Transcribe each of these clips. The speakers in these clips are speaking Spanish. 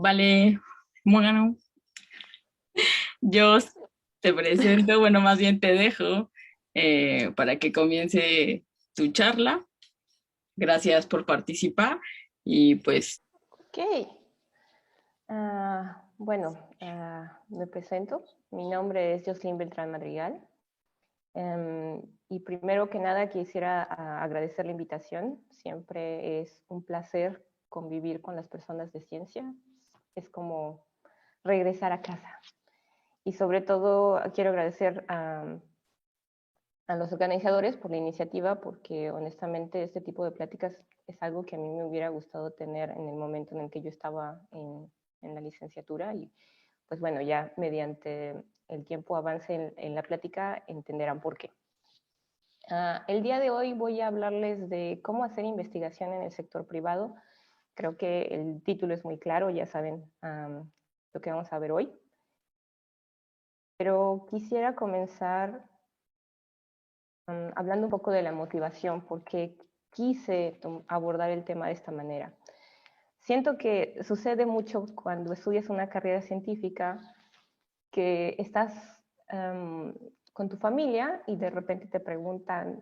Vale, bueno, yo te presento, bueno, más bien te dejo para que comience tu charla. Gracias por participar y pues, Ok. Bueno, me presento. Mi nombre es Jocelyn Beltrán Madrigal. Y primero que nada quisiera agradecer la invitación. Siempre es un placer convivir con las personas de ciencia. Es como regresar a casa. Y sobre todo quiero agradecer a los organizadores por la iniciativa, porque honestamente este tipo de pláticas es algo que a mí me hubiera gustado tener en el momento en el que yo estaba en la licenciatura y pues bueno, ya mediante el tiempo avance en la plática entenderán por qué. El día de hoy voy a hablarles de cómo hacer investigación en el sector privado. Creo que el título es muy claro, ya saben lo que vamos a ver hoy. Pero quisiera comenzar hablando un poco de la motivación, porque quise abordar el tema de esta manera. Siento que sucede mucho cuando estudias una carrera científica que estás con tu familia y de repente te preguntan,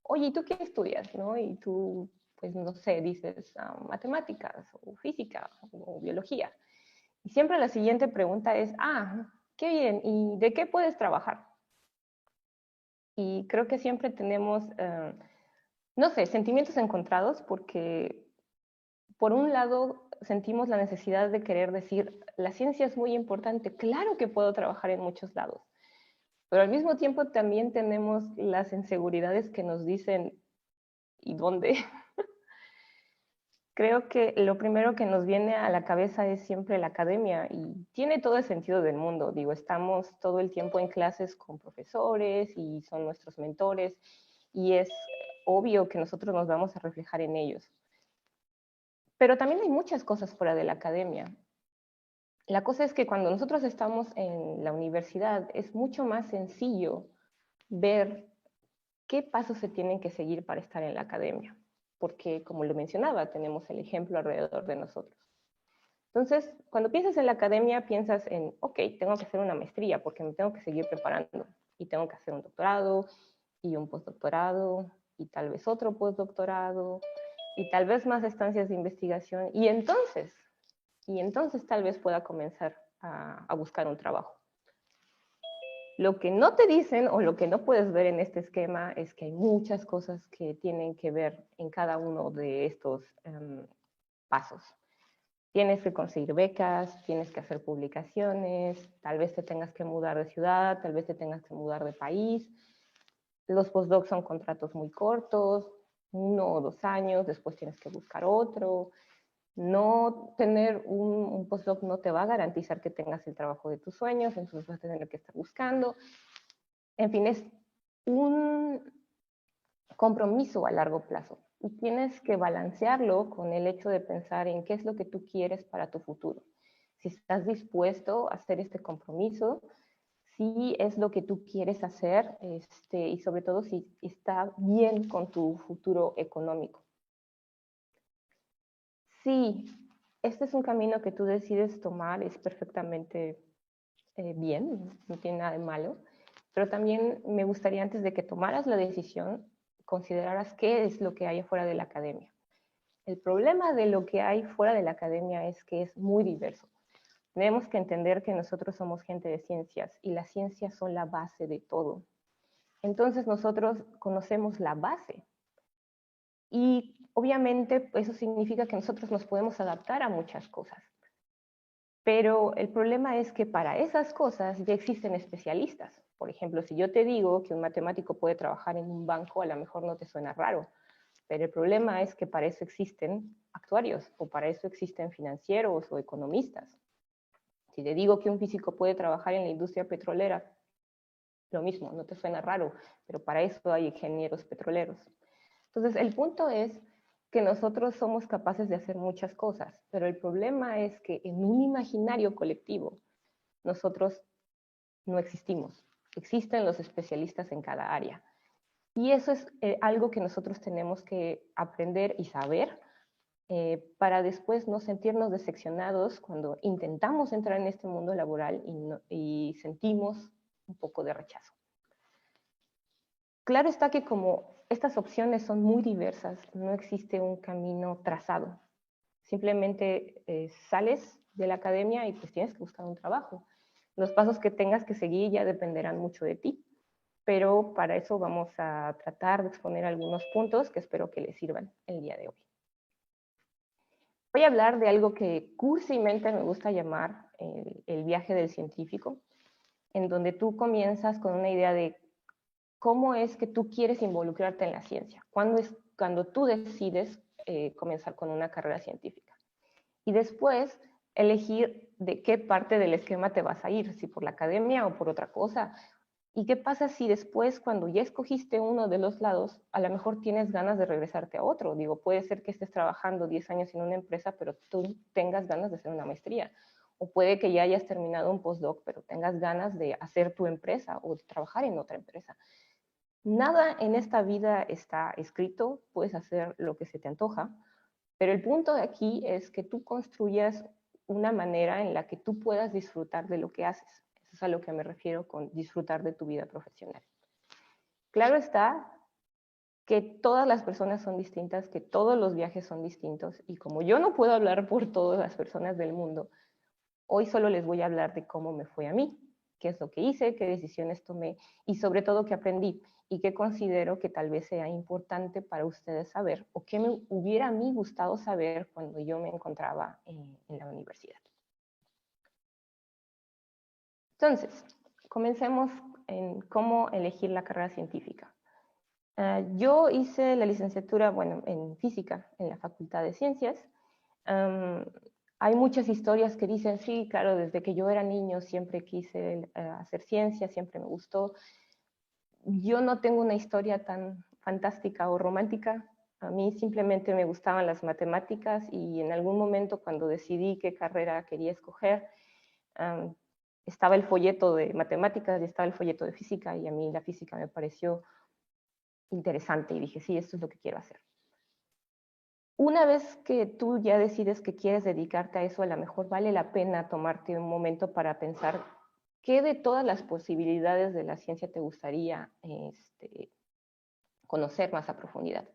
oye, ¿y tú qué estudias? ¿No? Y tú, pues no sé, dices matemáticas o física o biología. Y siempre la siguiente pregunta es, qué bien, ¿y de qué puedes trabajar? Y creo que siempre tenemos no sé, sentimientos encontrados porque por un lado sentimos la necesidad de querer decir, la ciencia es muy importante, claro que puedo trabajar en muchos lados, pero al mismo tiempo también tenemos las inseguridades que nos dicen, ¿y dónde? Creo que lo primero que nos viene a la cabeza es siempre la academia y tiene todo el sentido del mundo. Digo, estamos todo el tiempo en clases con profesores y son nuestros mentores y es obvio que nosotros nos vamos a reflejar en ellos. Pero también hay muchas cosas fuera de la academia. La cosa es que cuando nosotros estamos en la universidad es mucho más sencillo ver qué pasos se tienen que seguir para estar en la academia, porque como lo mencionaba, tenemos el ejemplo alrededor de nosotros. Entonces, cuando piensas en la academia, piensas en, ok, tengo que hacer una maestría porque me tengo que seguir preparando y tengo que hacer un doctorado y un postdoctorado y tal vez otro postdoctorado y tal vez más estancias de investigación y entonces tal vez pueda comenzar a buscar un trabajo. Lo que no te dicen o lo que no puedes ver en este esquema es que hay muchas cosas que tienen que ver en cada uno de estos pasos. Tienes que conseguir becas, tienes que hacer publicaciones, tal vez te tengas que mudar de ciudad, tal vez te tengas que mudar de país. Los postdocs son contratos muy cortos, 1 o 2 años, después tienes que buscar otro. No tener un postdoc no te va a garantizar que tengas el trabajo de tus sueños, entonces vas a tener que estar buscando. En fin, es un compromiso a largo plazo y tienes que balancearlo con el hecho de pensar en qué es lo que tú quieres para tu futuro. Si estás dispuesto a hacer este compromiso, si es lo que tú quieres hacer y sobre todo si está bien con tu futuro económico. Si este es un camino que tú decides tomar, es perfectamente bien, no tiene nada de malo, pero también me gustaría antes de que tomaras la decisión, consideraras qué es lo que hay fuera de la academia. El problema de lo que hay fuera de la academia es que es muy diverso. Tenemos que entender que nosotros somos gente de ciencias y las ciencias son la base de todo. Entonces nosotros conocemos la base y obviamente eso significa que nosotros nos podemos adaptar a muchas cosas. Pero el problema es que para esas cosas ya existen especialistas. Por ejemplo, si yo te digo que un matemático puede trabajar en un banco, a lo mejor no te suena raro, pero el problema es que para eso existen actuarios o para eso existen financieros o economistas. Si te digo que un físico puede trabajar en la industria petrolera, lo mismo, no te suena raro, pero para eso hay ingenieros petroleros. Entonces, el punto es que nosotros somos capaces de hacer muchas cosas, pero el problema es que en un imaginario colectivo nosotros no existimos. Existen los especialistas en cada área. Y eso es algo que nosotros tenemos que aprender y saber para después no sentirnos decepcionados cuando intentamos entrar en este mundo laboral y sentimos un poco de rechazo. Claro está que como estas opciones son muy diversas, no existe un camino trazado. Simplemente sales de la academia y pues tienes que buscar un trabajo. Los pasos que tengas que seguir ya dependerán mucho de ti, pero para eso vamos a tratar de exponer algunos puntos que espero que les sirvan el día de hoy. Voy a hablar de algo que cursimente me gusta llamar el viaje del científico, en donde tú comienzas con una idea de cómo es que tú quieres involucrarte en la ciencia, cuándo es cuando tú decides comenzar con una carrera científica. Y después elegir de qué parte del esquema te vas a ir, si por la academia o por otra cosa. ¿Y qué pasa si después, cuando ya escogiste uno de los lados, a lo mejor tienes ganas de regresarte a otro? Digo, puede ser que estés trabajando 10 años en una empresa, pero tú tengas ganas de hacer una maestría. O puede que ya hayas terminado un postdoc, pero tengas ganas de hacer tu empresa o de trabajar en otra empresa. Nada en esta vida está escrito, puedes hacer lo que se te antoja, pero el punto de aquí es que tú construyas una manera en la que tú puedas disfrutar de lo que haces. Eso es a lo que me refiero con disfrutar de tu vida profesional. Claro está que todas las personas son distintas, que todos los viajes son distintos, y como yo no puedo hablar por todas las personas del mundo, hoy solo les voy a hablar de cómo me fue a mí, qué es lo que hice, qué decisiones tomé y sobre todo qué aprendí y qué considero que tal vez sea importante para ustedes saber o qué me hubiera a mí gustado saber cuando yo me encontraba en la universidad. Entonces, comencemos en cómo elegir la carrera científica. Yo hice la licenciatura, bueno, en física en la Facultad de Ciencias. Hay muchas historias que dicen, sí, claro, desde que yo era niño siempre quise hacer ciencia, siempre me gustó. Yo no tengo una historia tan fantástica o romántica. A mí simplemente me gustaban las matemáticas y en algún momento cuando decidí qué carrera quería escoger, estaba el folleto de matemáticas y estaba el folleto de física y a mí la física me pareció interesante y dije, sí, esto es lo que quiero hacer. Una vez que tú ya decides que quieres dedicarte a eso, a lo mejor vale la pena tomarte un momento para pensar qué de todas las posibilidades de la ciencia te gustaría conocer más a profundidad.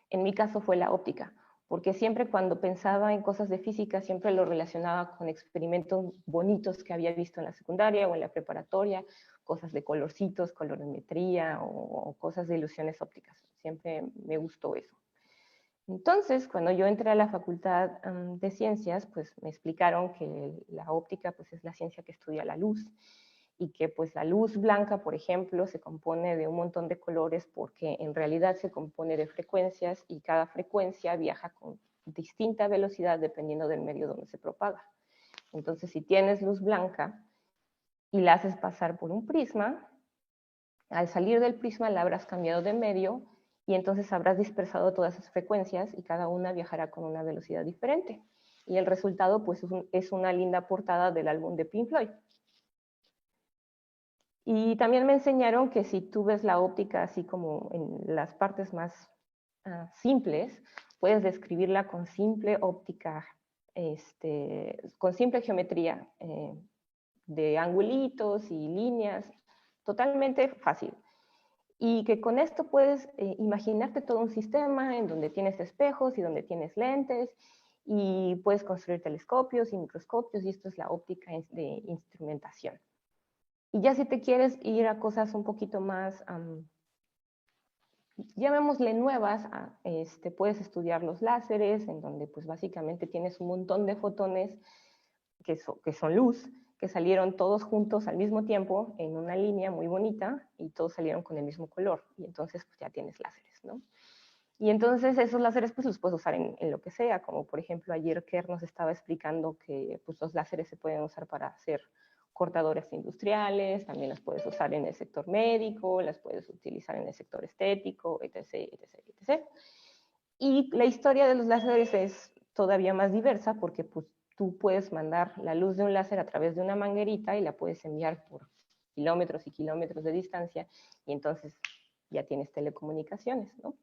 En mi caso fue la óptica, porque siempre cuando pensaba en cosas de física, siempre lo relacionaba con experimentos bonitos que había visto en la secundaria o en la preparatoria, cosas de colorcitos, colorimetría o cosas de ilusiones ópticas. Siempre me gustó eso. Entonces, cuando yo entré a la Facultad de Ciencias, pues me explicaron que la óptica pues, es la ciencia que estudia la luz y que pues la luz blanca, por ejemplo, se compone de un montón de colores porque en realidad se compone de frecuencias y cada frecuencia viaja con distinta velocidad dependiendo del medio donde se propaga. Entonces, si tienes luz blanca y la haces pasar por un prisma, al salir del prisma la habrás cambiado de medio y entonces habrás dispersado todas esas frecuencias y cada una viajará con una velocidad diferente. Y el resultado pues es una linda portada del álbum de Pink Floyd. Y también me enseñaron que si tú ves la óptica así como en las partes más simples, puedes describirla con simple óptica, con simple geometría de angulitos y líneas, totalmente fácil. Y que con esto puedes imaginarte todo un sistema en donde tienes espejos y donde tienes lentes y puedes construir telescopios y microscopios y esto es la óptica de instrumentación. Y ya si te quieres ir a cosas un poquito más, llamémosle nuevas, puedes estudiar los láseres, en donde pues básicamente tienes un montón de fotones que son luz, que salieron todos juntos al mismo tiempo en una línea muy bonita y todos salieron con el mismo color. Y entonces pues ya tienes láseres, ¿no? Y entonces esos láseres pues los puedes usar en lo que sea, como por ejemplo ayer Kerr nos estaba explicando que pues, los láseres se pueden usar para hacer cortadores industriales, también las puedes usar en el sector médico, las puedes utilizar en el sector estético, etc., etc., etc. Y la historia de los láseres es todavía más diversa porque pues, tú puedes mandar la luz de un láser a través de una manguerita y la puedes enviar por kilómetros y kilómetros de distancia y entonces ya tienes telecomunicaciones, ¿no?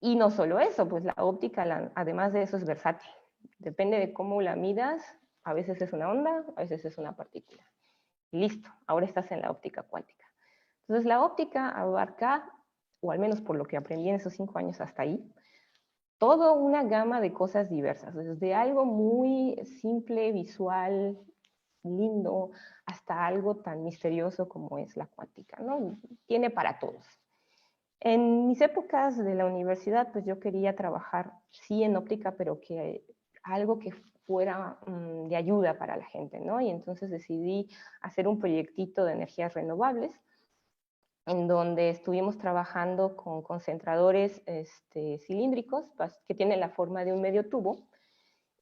Y no solo eso, pues la óptica, además de eso, es versátil. Depende de cómo la midas, a veces es una onda, a veces es una partícula. Listo, ahora estás en la óptica cuántica. Entonces la óptica abarca, o al menos por lo que aprendí en esos 5 años hasta ahí, toda una gama de cosas diversas, desde algo muy simple, visual, lindo, hasta algo tan misterioso como es la cuántica, ¿no? Tiene para todos. En mis épocas de la universidad, pues yo quería trabajar, sí, en óptica, pero que algo que fuera de ayuda para la gente, ¿no? Y entonces decidí hacer un proyectito de energías renovables, en donde estuvimos trabajando con concentradores cilíndricos que tienen la forma de un medio tubo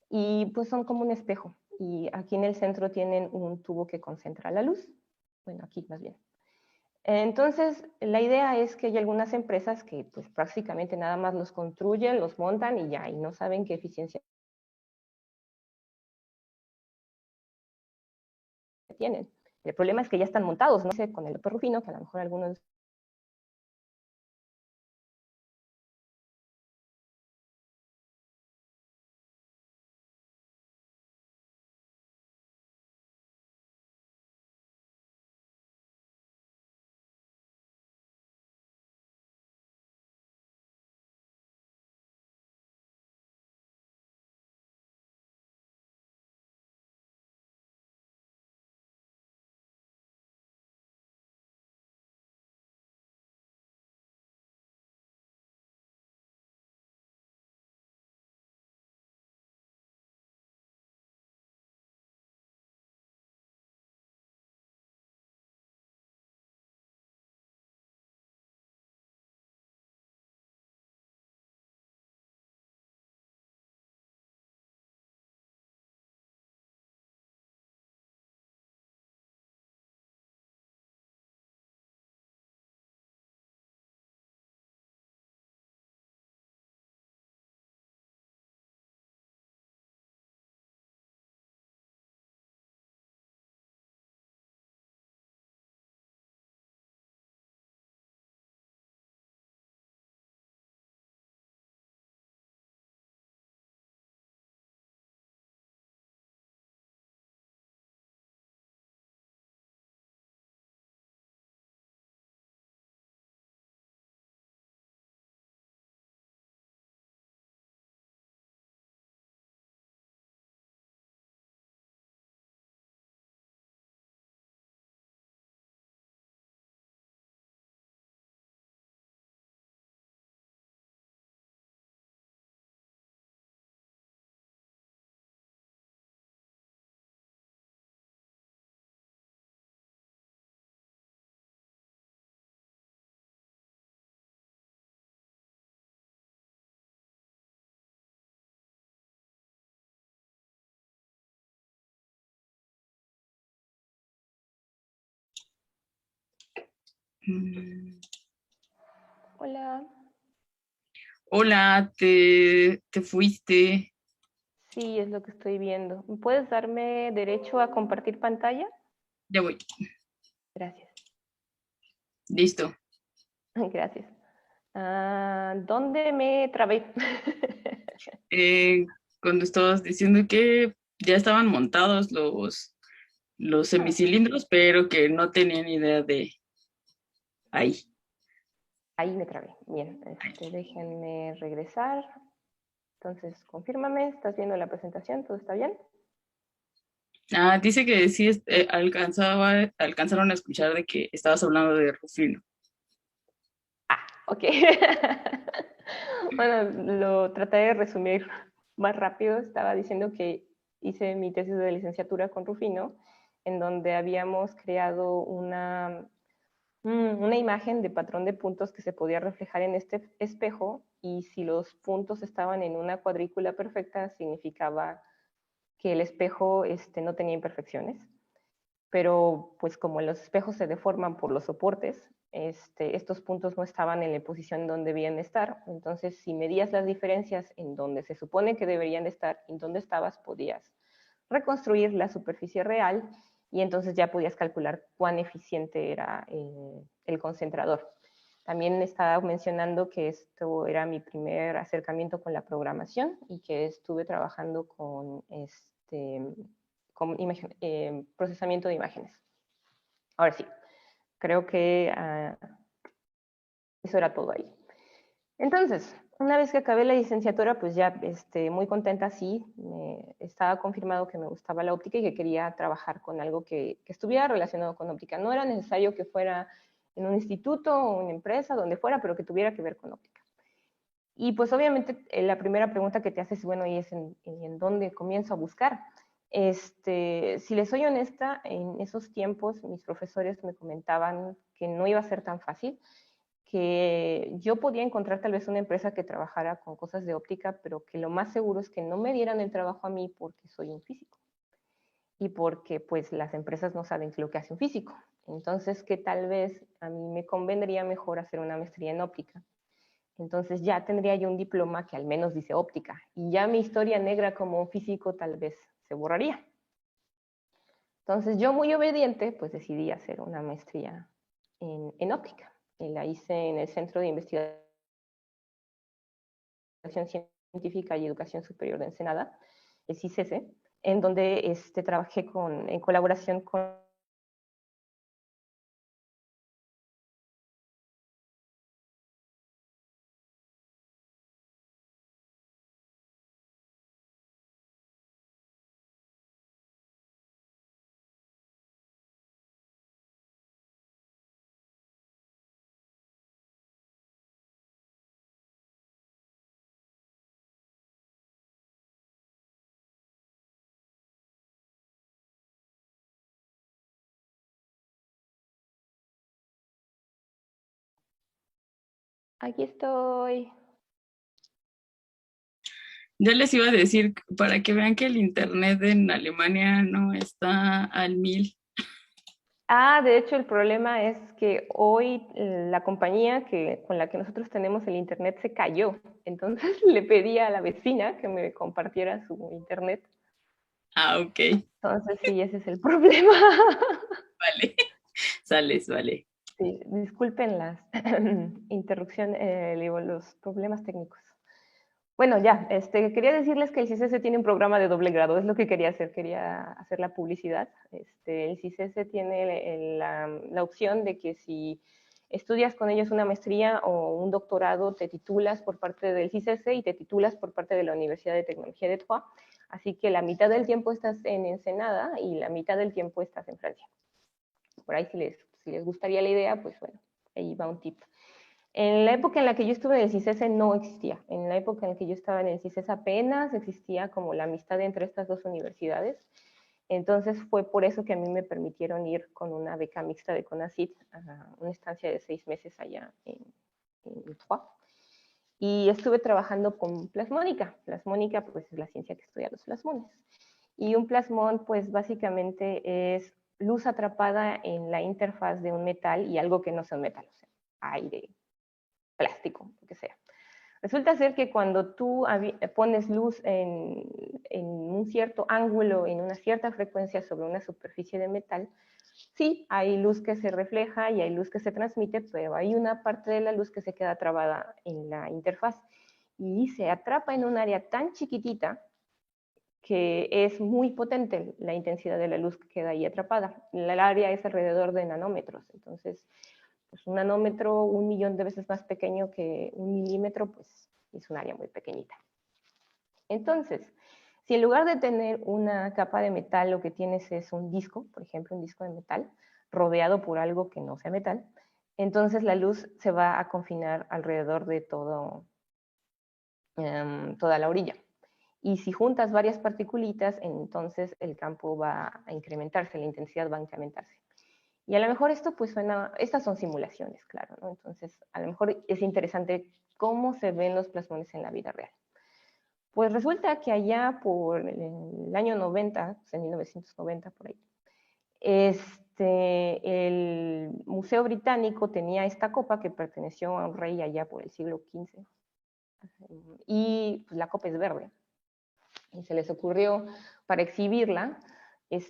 y pues son como un espejo. Y aquí en el centro tienen un tubo que concentra la luz. Bueno, aquí más bien. Entonces, la idea es que hay algunas empresas que pues prácticamente nada más los construyen, los montan y ya, y no saben qué eficiencia tienen. El problema es que ya están montados, no sé, con el doctor Rufino, que a lo mejor algunos Mm. hola. Hola, te fuiste. Sí, es lo que estoy viendo. ¿Puedes darme derecho a compartir pantalla? Ya voy. Gracias. Listo. Gracias. ¿Dónde me trabé? Eh, Cuando estabas diciendo que ya estaban montados los Ah, semicilindros, pero que no tenían idea de ahí. ahí me trabé. Bien, déjenme regresar. Entonces, confírmame, ¿estás viendo la presentación? ¿Todo está bien? Ah, dice que sí alcanzaron a escuchar de que estabas hablando de Rufino. Ok. Bueno, lo traté de resumir más rápido. Estaba diciendo que hice mi tesis de licenciatura con Rufino, en donde habíamos creado una imagen de patrón de puntos que se podía reflejar en este espejo, y si los puntos estaban en una cuadrícula perfecta, significaba que el espejo no tenía imperfecciones. Pero pues como los espejos se deforman por los soportes, estos puntos no estaban en la posición donde debían estar. Entonces, si medías las diferencias en donde se supone que deberían estar y donde estabas, podías reconstruir la superficie real, y entonces ya podías calcular cuán eficiente era el concentrador. También estaba mencionando que esto era mi primer acercamiento con la programación y que estuve trabajando con, procesamiento de imágenes. Ahora sí, creo que eso era todo ahí. Entonces, una vez que acabé la licenciatura, pues ya muy contenta, sí, estaba confirmado que me gustaba la óptica y que quería trabajar con algo que estuviera relacionado con óptica. No era necesario que fuera en un instituto o una empresa, donde fuera, pero que tuviera que ver con óptica. Y pues obviamente la primera pregunta que te haces, bueno, ¿y es en dónde comienzo a buscar? Si les soy honesta, en esos tiempos mis profesores me comentaban que no iba a ser tan fácil, que yo podía encontrar tal vez una empresa que trabajara con cosas de óptica, pero que lo más seguro es que no me dieran el trabajo a mí porque soy un físico y porque pues las empresas no saben lo que hace un físico. Entonces que tal vez a mí me convendría mejor hacer una maestría en óptica. Entonces ya tendría yo un diploma que al menos dice óptica y ya mi historia negra como físico tal vez se borraría. Entonces yo muy obediente pues decidí hacer una maestría en óptica y la hice en el Centro de Investigación Científica y Educación Superior de Ensenada, el CICESE, en donde trabajé en colaboración con Aquí estoy. Ya les iba a decir, para que vean que el internet en Alemania no está al 1000. De hecho, el problema es que hoy la compañía con la que nosotros tenemos el internet se cayó. Entonces le pedí a la vecina que me compartiera su internet. Ah, ok, Entonces sí, ese es el problema. vale, sales, vale. Sí, disculpen las interrupciones, los problemas técnicos. Bueno, ya, quería decirles que el CICESE tiene un programa de doble grado, es lo que quería hacer, quería hacer la publicidad. El CICESE tiene la opción de que si estudias con ellos una maestría o un doctorado, te titulas por parte del CICESE y te titulas por parte de la Universidad de Tecnología de Troyes, así que la mitad del tiempo estás en Ensenada y la mitad del tiempo estás en Francia. Por ahí si les gustaría la idea, pues bueno, ahí va un tip. En la época en la que yo estuve en el CICESE no existía. En la época en la que yo estaba en el CICESE apenas existía como la amistad entre estas dos universidades. Entonces fue por eso que a mí me permitieron ir con una beca mixta de CONACYT a una estancia de 6 meses allá en Troyes. Y estuve trabajando con plasmónica. Plasmónica pues es la ciencia que estudia los plasmones. Y un plasmón pues básicamente es luz atrapada en la interfaz de un metal y algo que no sea un metal, o sea, aire, plástico, lo que sea. Resulta ser que cuando tú pones luz en un cierto ángulo, en una cierta frecuencia sobre una superficie de metal, sí, hay luz que se refleja y hay luz que se transmite, pero hay una parte de la luz que se queda trabada en la interfaz y se atrapa en un área tan chiquitita que es muy potente la intensidad de la luz que queda ahí atrapada. El área es alrededor de nanómetros, entonces pues un nanómetro 1.000.000 de veces más pequeño que 1 milímetro, pues es un área muy pequeñita. Entonces, si en lugar de tener una capa de metal lo que tienes es un disco, por ejemplo, un disco de metal, rodeado por algo que no sea metal, entonces la luz se va a confinar alrededor de toda la orilla. Y si juntas varias particulitas, entonces el campo va a incrementarse, la intensidad va a incrementarse. Y a lo mejor esto pues suena, estas son simulaciones, claro, ¿no? Entonces a lo mejor es interesante cómo se ven los plasmones en la vida real. Pues resulta que allá por el año 90, pues en 1990 por ahí, el Museo Británico tenía esta copa que perteneció a un rey allá por el siglo XV y pues, la copa es verde. Y se les ocurrió para exhibirla,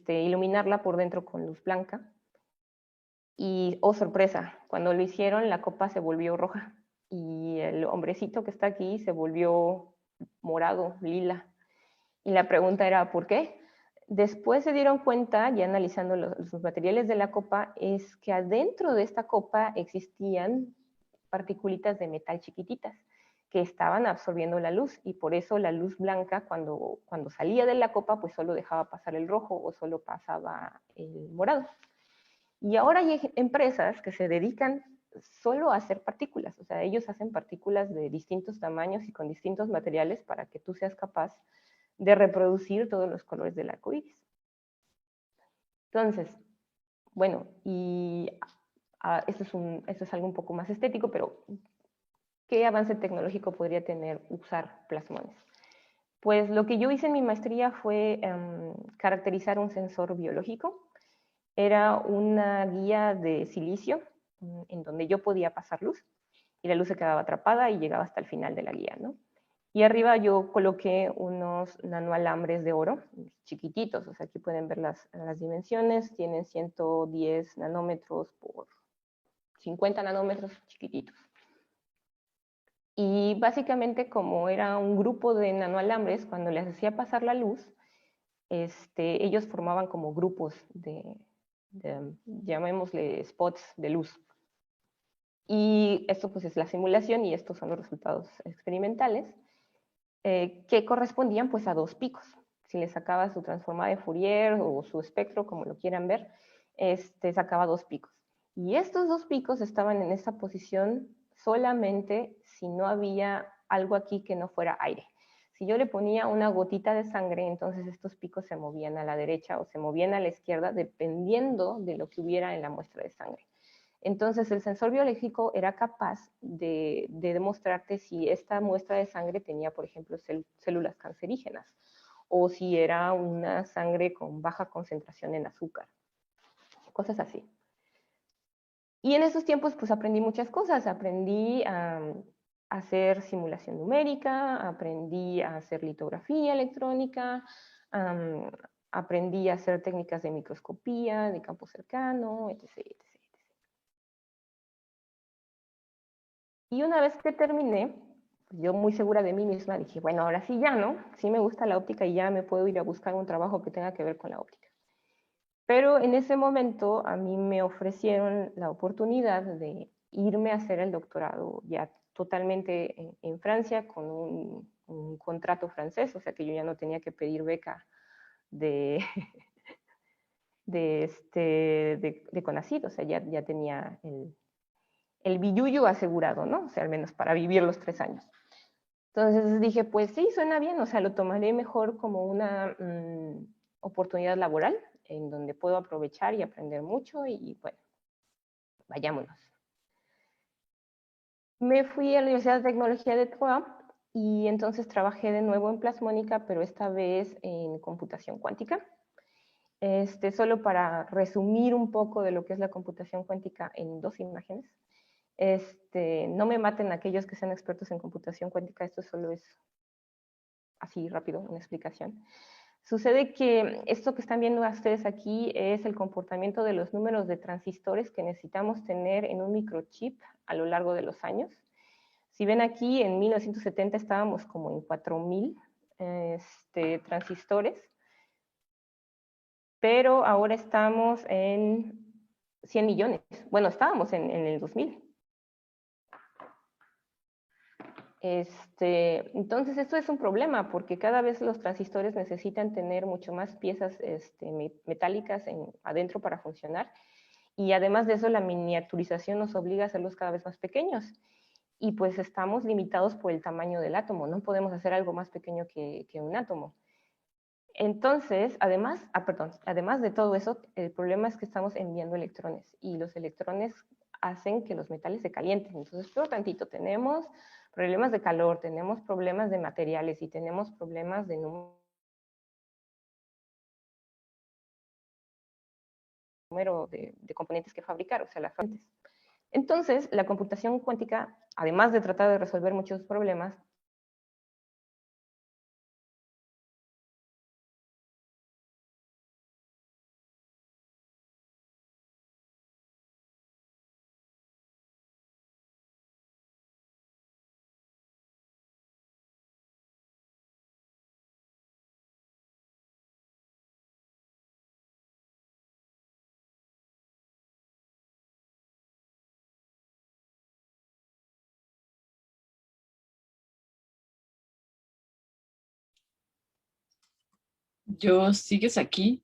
iluminarla por dentro con luz blanca Y, oh sorpresa, cuando lo hicieron la copa se volvió roja y el hombrecito que está aquí se volvió morado, lila. Y la pregunta era, ¿por qué? Después se dieron cuenta, ya analizando los materiales de la copa, es que adentro de esta copa existían particulitas de metal chiquititas que estaban absorbiendo la luz y por eso la luz blanca cuando salía de la copa pues solo dejaba pasar el rojo o solo pasaba el morado. Y ahora hay empresas que se dedican solo a hacer partículas, o sea, ellos hacen partículas de distintos tamaños y con distintos materiales para que tú seas capaz de reproducir todos los colores del arco iris. Entonces, bueno, y esto es algo un poco más estético, pero ¿qué avance tecnológico podría tener usar plasmones? Pues lo que yo hice en mi maestría fue caracterizar un sensor biológico. Era una guía de silicio en donde yo podía pasar luz y la luz se quedaba atrapada y llegaba hasta el final de la guía, ¿no? Y arriba yo coloqué unos nanoalambres de oro chiquititos, o sea, aquí pueden ver las dimensiones, tienen 110 nanómetros por 50 nanómetros chiquititos. Y básicamente como era un grupo de nanoalambres, cuando les hacía pasar la luz, ellos formaban como grupos llamémosle spots de luz. Y esto pues es la simulación y estos son los resultados experimentales que correspondían pues a dos picos. Si le sacaba su transformada de Fourier o su espectro, como lo quieran ver, sacaba dos picos. Y estos dos picos estaban en esta posición solamente si no había algo aquí que no fuera aire. Si yo le ponía una gotita de sangre, entonces estos picos se movían a la derecha o se movían a la izquierda, dependiendo de lo que hubiera en la muestra de sangre. Entonces, el sensor biológico era capaz de demostrarte si esta muestra de sangre tenía, por ejemplo, células cancerígenas o si era una sangre con baja concentración en azúcar, cosas así. Y en esos tiempos, pues aprendí muchas cosas. Aprendí a hacer simulación numérica, aprendí a hacer litografía electrónica, aprendí a hacer técnicas de microscopía, de campo cercano, etc, etc. Y una vez que terminé, yo muy segura de mí misma dije, bueno, ahora sí ya, ¿no? Sí me gusta la óptica y ya me puedo ir a buscar un trabajo que tenga que ver con la óptica. Pero en ese momento a mí me ofrecieron la oportunidad de irme a hacer el doctorado ya totalmente en Francia con un contrato francés, o sea que yo ya no tenía que pedir beca de, de CONACYT, o sea, ya tenía el billuyo asegurado, ¿no? O sea, al menos para vivir los 3 años. Entonces dije, pues sí, suena bien, o sea, lo tomaré mejor como una oportunidad laboral en donde puedo aprovechar y aprender mucho y bueno, vayámonos. Me fui a la Universidad de Tecnología de Troyes y entonces trabajé de nuevo en Plasmónica, pero esta vez en computación cuántica. Solo para resumir un poco de lo que es la computación cuántica en 2 imágenes. No me maten aquellos que sean expertos en computación cuántica, esto solo es así rápido, una explicación. Sucede que esto que están viendo ustedes aquí es el comportamiento de los números de transistores que necesitamos tener en un microchip a lo largo de los años. Si ven aquí, en 1970 estábamos como en 4,000 transistores, pero ahora estamos en 100 millones. Bueno, estábamos en el 2000. Entonces, esto es un problema porque cada vez los transistores necesitan tener mucho más piezas metálicas adentro para funcionar. Y además de eso, la miniaturización nos obliga a hacerlos cada vez más pequeños. Y pues estamos limitados por el tamaño del átomo. No podemos hacer algo más pequeño que un átomo. Entonces, además de todo eso, el problema es que estamos enviando electrones y los electrones hacen que los metales se calienten. Entonces, por tantito, tenemos problemas de calor, tenemos problemas de materiales y tenemos problemas de número de componentes que fabricar, o sea, las fuentes. Entonces, la computación cuántica, además de tratar de resolver muchos problemas, Yo, ¿sigues aquí?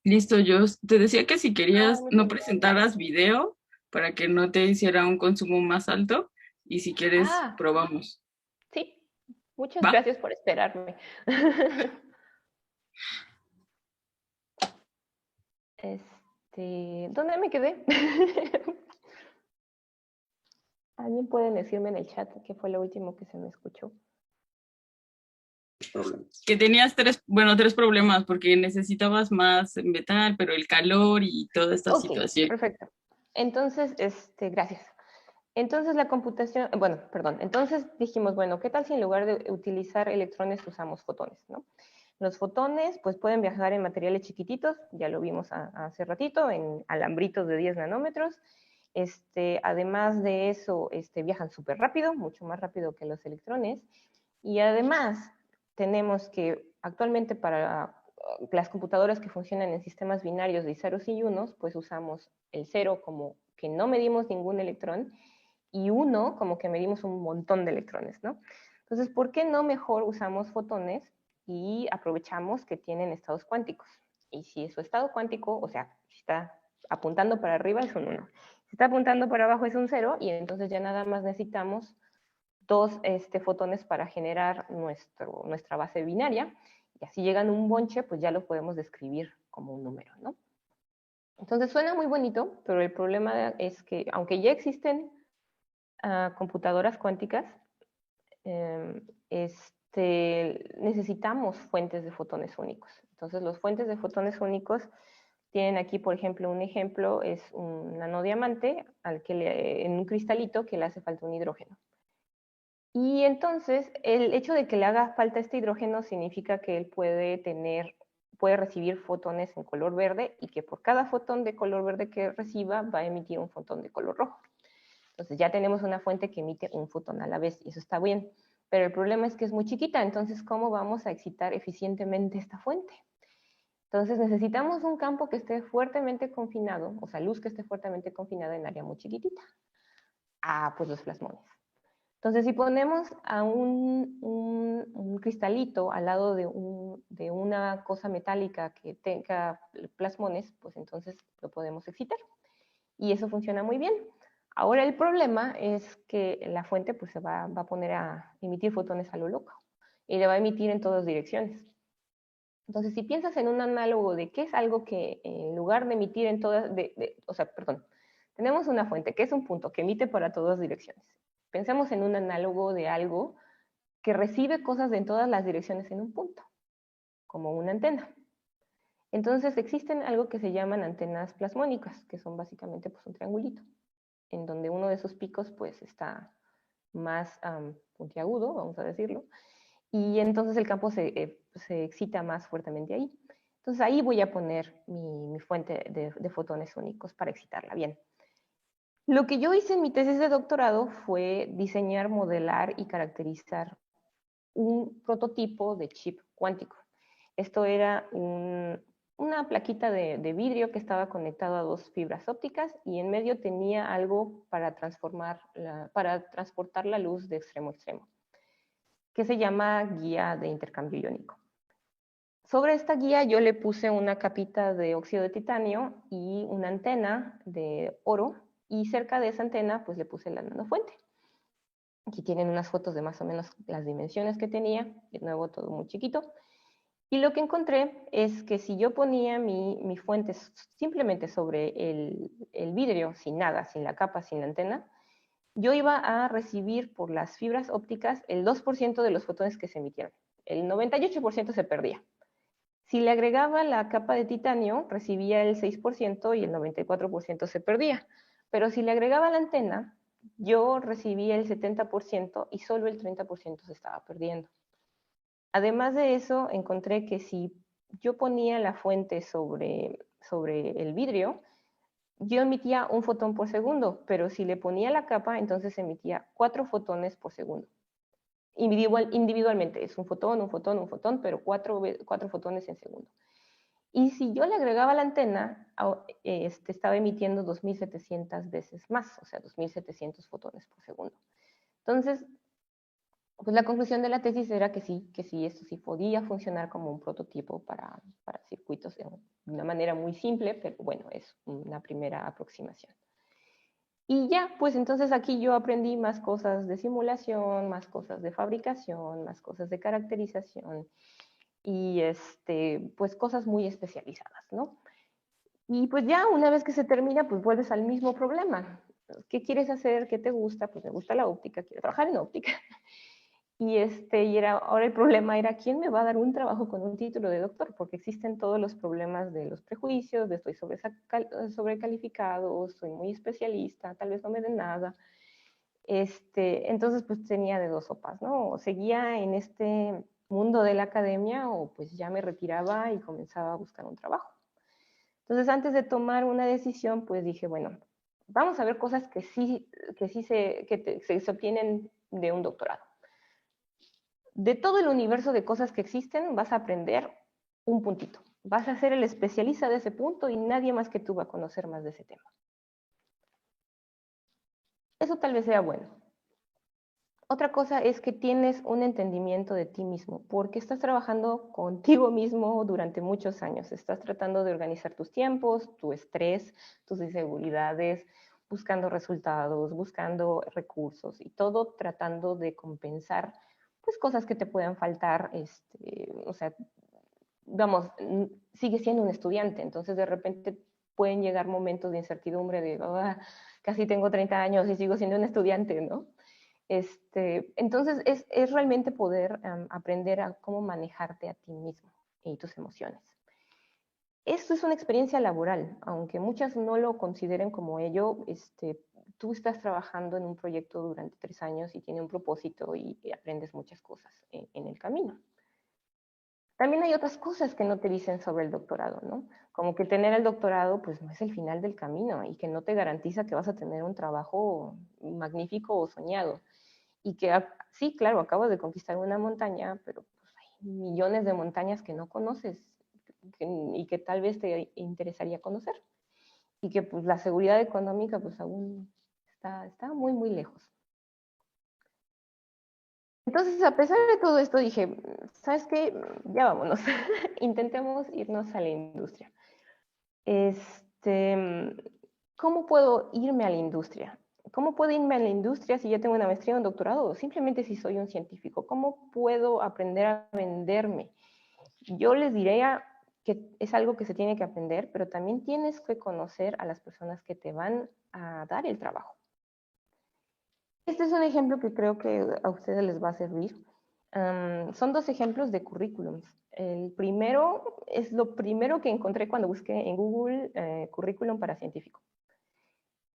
Listo, yo te decía que si Ay, querías no muchas gracias. presentaras video para que no te hiciera un consumo más alto y si quieres Ah, probamos. sí, muchas ¿Va? gracias por esperarme. ¿Dónde me quedé? ¿Alguien puede decirme en el chat qué fue lo último que se me escuchó? Que tenías tres problemas porque necesitabas más metal, pero el calor y toda esta Ok, situación. perfecto. Entonces, gracias. Entonces la computación, bueno, perdón, entonces dijimos, bueno, ¿qué tal si en lugar de utilizar electrones usamos fotones, ¿no? Los fotones pues pueden viajar en materiales chiquititos, ya lo vimos hace ratito, en alambritos de 10 nanómetros. Además de eso, viajan súper rápido, mucho más rápido que los electrones. Y además tenemos que actualmente para las computadoras que funcionan en sistemas binarios de ceros y unos, pues usamos el cero como que no medimos ningún electrón y uno como que medimos un montón de electrones, ¿no? Entonces, ¿por qué no mejor usamos fotones y aprovechamos que tienen estados cuánticos? Y si su estado cuántico, o sea, si está apuntando para arriba es un 1, si está apuntando para abajo es un 0, y entonces ya nada más necesitamos dos fotones para generar nuestra base binaria, y así llegan un bonche, pues ya lo podemos describir como un número, ¿no? Entonces suena muy bonito, pero el problema es que aunque ya existen computadoras cuánticas, eh, necesitamos fuentes de fotones únicos. Entonces los fuentes de fotones únicos tienen aquí, por ejemplo, un ejemplo, es un nanodiamante en un cristalito que le hace falta un hidrógeno. Y entonces, el hecho de que le haga falta este hidrógeno significa que él puede recibir fotones en color verde y que por cada fotón de color verde que reciba va a emitir un fotón de color rojo. Entonces ya tenemos una fuente que emite un fotón a la vez y eso está bien. Pero el problema es que es muy chiquita, entonces ¿cómo vamos a excitar eficientemente esta fuente? Entonces necesitamos un campo que esté fuertemente confinado, o sea, luz que esté fuertemente confinada en área muy chiquitita. Ah, pues los plasmones. Entonces, si ponemos a un cristalito al lado de una cosa metálica que tenga plasmones, pues entonces lo podemos excitar. Y eso funciona muy bien. Ahora el problema es que la fuente pues, va a poner a emitir fotones a lo loco y le va a emitir en todas direcciones. Entonces, si piensas en un análogo de qué es algo que en lugar de emitir en todas, o sea, perdón, tenemos una fuente que es un punto que emite para todas direcciones. Pensemos en un análogo de algo que recibe cosas en todas las direcciones en un punto, como una antena. Entonces existen algo que se llaman antenas plasmónicas, que son básicamente pues, un triangulito, en donde uno de sus picos pues está más puntiagudo, vamos a decirlo, y entonces el campo se excita más fuertemente ahí. Entonces ahí voy a poner mi fuente de fotones únicos para excitarla bien. Lo que yo hice en mi tesis de doctorado fue diseñar, modelar y caracterizar un prototipo de chip cuántico. Esto era una plaquita de vidrio que estaba conectado a dos fibras ópticas y en medio tenía algo para para transportar la luz de extremo a extremo, que se llama guía de intercambio iónico. Sobre esta guía yo le puse una capita de óxido de titanio y una antena de oro, y cerca de esa antena pues le puse la nanofuente. Aquí tienen unas fotos de más o menos las dimensiones que tenía, de nuevo todo muy chiquito. Y lo que encontré es que si yo ponía mi fuente simplemente sobre el vidrio, sin nada, sin la capa, sin la antena, yo iba a recibir por las fibras ópticas el 2% de los fotones que se emitieron. El 98% se perdía. Si le agregaba la capa de titanio, recibía el 6% y el 94% se perdía. Pero si le agregaba la antena, yo recibía el 70% y solo el 30% se estaba perdiendo. Además de eso, encontré que si yo ponía la fuente sobre el vidrio, yo emitía un fotón por segundo, pero si le ponía la capa, entonces emitía 4 fotones por segundo. Individualmente, es un fotón, un fotón, un fotón, pero 4 fotones en segundo. Y si yo le agregaba la antena, estaba emitiendo 2.700 veces más, o sea, 2.700 fotones por segundo. Entonces, pues la conclusión de la tesis era que sí, esto sí podía funcionar como un prototipo para circuitos de una manera muy simple, pero bueno, es una primera aproximación. Y ya, pues entonces aquí yo aprendí más cosas de simulación, más cosas de fabricación, más cosas de caracterización y pues cosas muy especializadas, ¿no? Y pues ya una vez que se termina, pues vuelves al mismo problema. ¿Qué quieres hacer? ¿Qué te gusta? Pues me gusta la óptica, quiero trabajar en óptica. Y, ahora el problema era quién me va a dar un trabajo con un título de doctor, porque existen todos los problemas de los prejuicios, de estoy sobrecalificado, soy muy especialista, tal vez no me den nada. Entonces, pues tenía de dos sopas, ¿no? O seguía en este mundo de la academia o pues ya me retiraba y comenzaba a buscar un trabajo. Entonces, antes de tomar una decisión, pues dije, bueno, vamos a ver cosas que se obtienen de un doctorado. De todo el universo de cosas que existen, vas a aprender un puntito. Vas a ser el especialista de ese punto y nadie más que tú va a conocer más de ese tema. Eso tal vez sea bueno. Otra cosa es que tienes un entendimiento de ti mismo, porque estás trabajando contigo mismo durante muchos años. Estás tratando de organizar tus tiempos, tu estrés, tus inseguridades, buscando resultados, buscando recursos y todo tratando de compensar pues cosas que te puedan faltar, o sea, vamos, sigue siendo un estudiante, entonces de repente pueden llegar momentos de incertidumbre de, casi tengo 30 años y sigo siendo un estudiante, ¿no? Entonces es realmente poder aprender a cómo manejarte a ti mismo y tus emociones. Esto es una experiencia laboral, aunque muchas no lo consideren como ello, tú estás trabajando en un proyecto durante 3 años y tiene un propósito y aprendes muchas cosas en el camino. También hay otras cosas que no te dicen sobre el doctorado, ¿no? Como que tener el doctorado pues no es el final del camino y que no te garantiza que vas a tener un trabajo magnífico o soñado. Y que sí, claro, acabas de conquistar una montaña, pero pues, hay millones de montañas que no conoces y que tal vez te interesaría conocer. Y que pues la seguridad económica pues aún está muy, muy lejos. Entonces, a pesar de todo esto, dije, ¿sabes qué? Ya vámonos, intentemos irnos a la industria. ¿Cómo puedo irme a la industria? ¿Cómo puedo irme a la industria si ya tengo una maestría o un doctorado? O simplemente si soy un científico. ¿Cómo puedo aprender a venderme? Yo les diría que es algo que se tiene que aprender, pero también tienes que conocer a las personas que te van a dar el trabajo. Este es un ejemplo que creo que a ustedes les va a servir. Son dos ejemplos de currículums. El primero es lo primero que encontré cuando busqué en Google currículum para científico.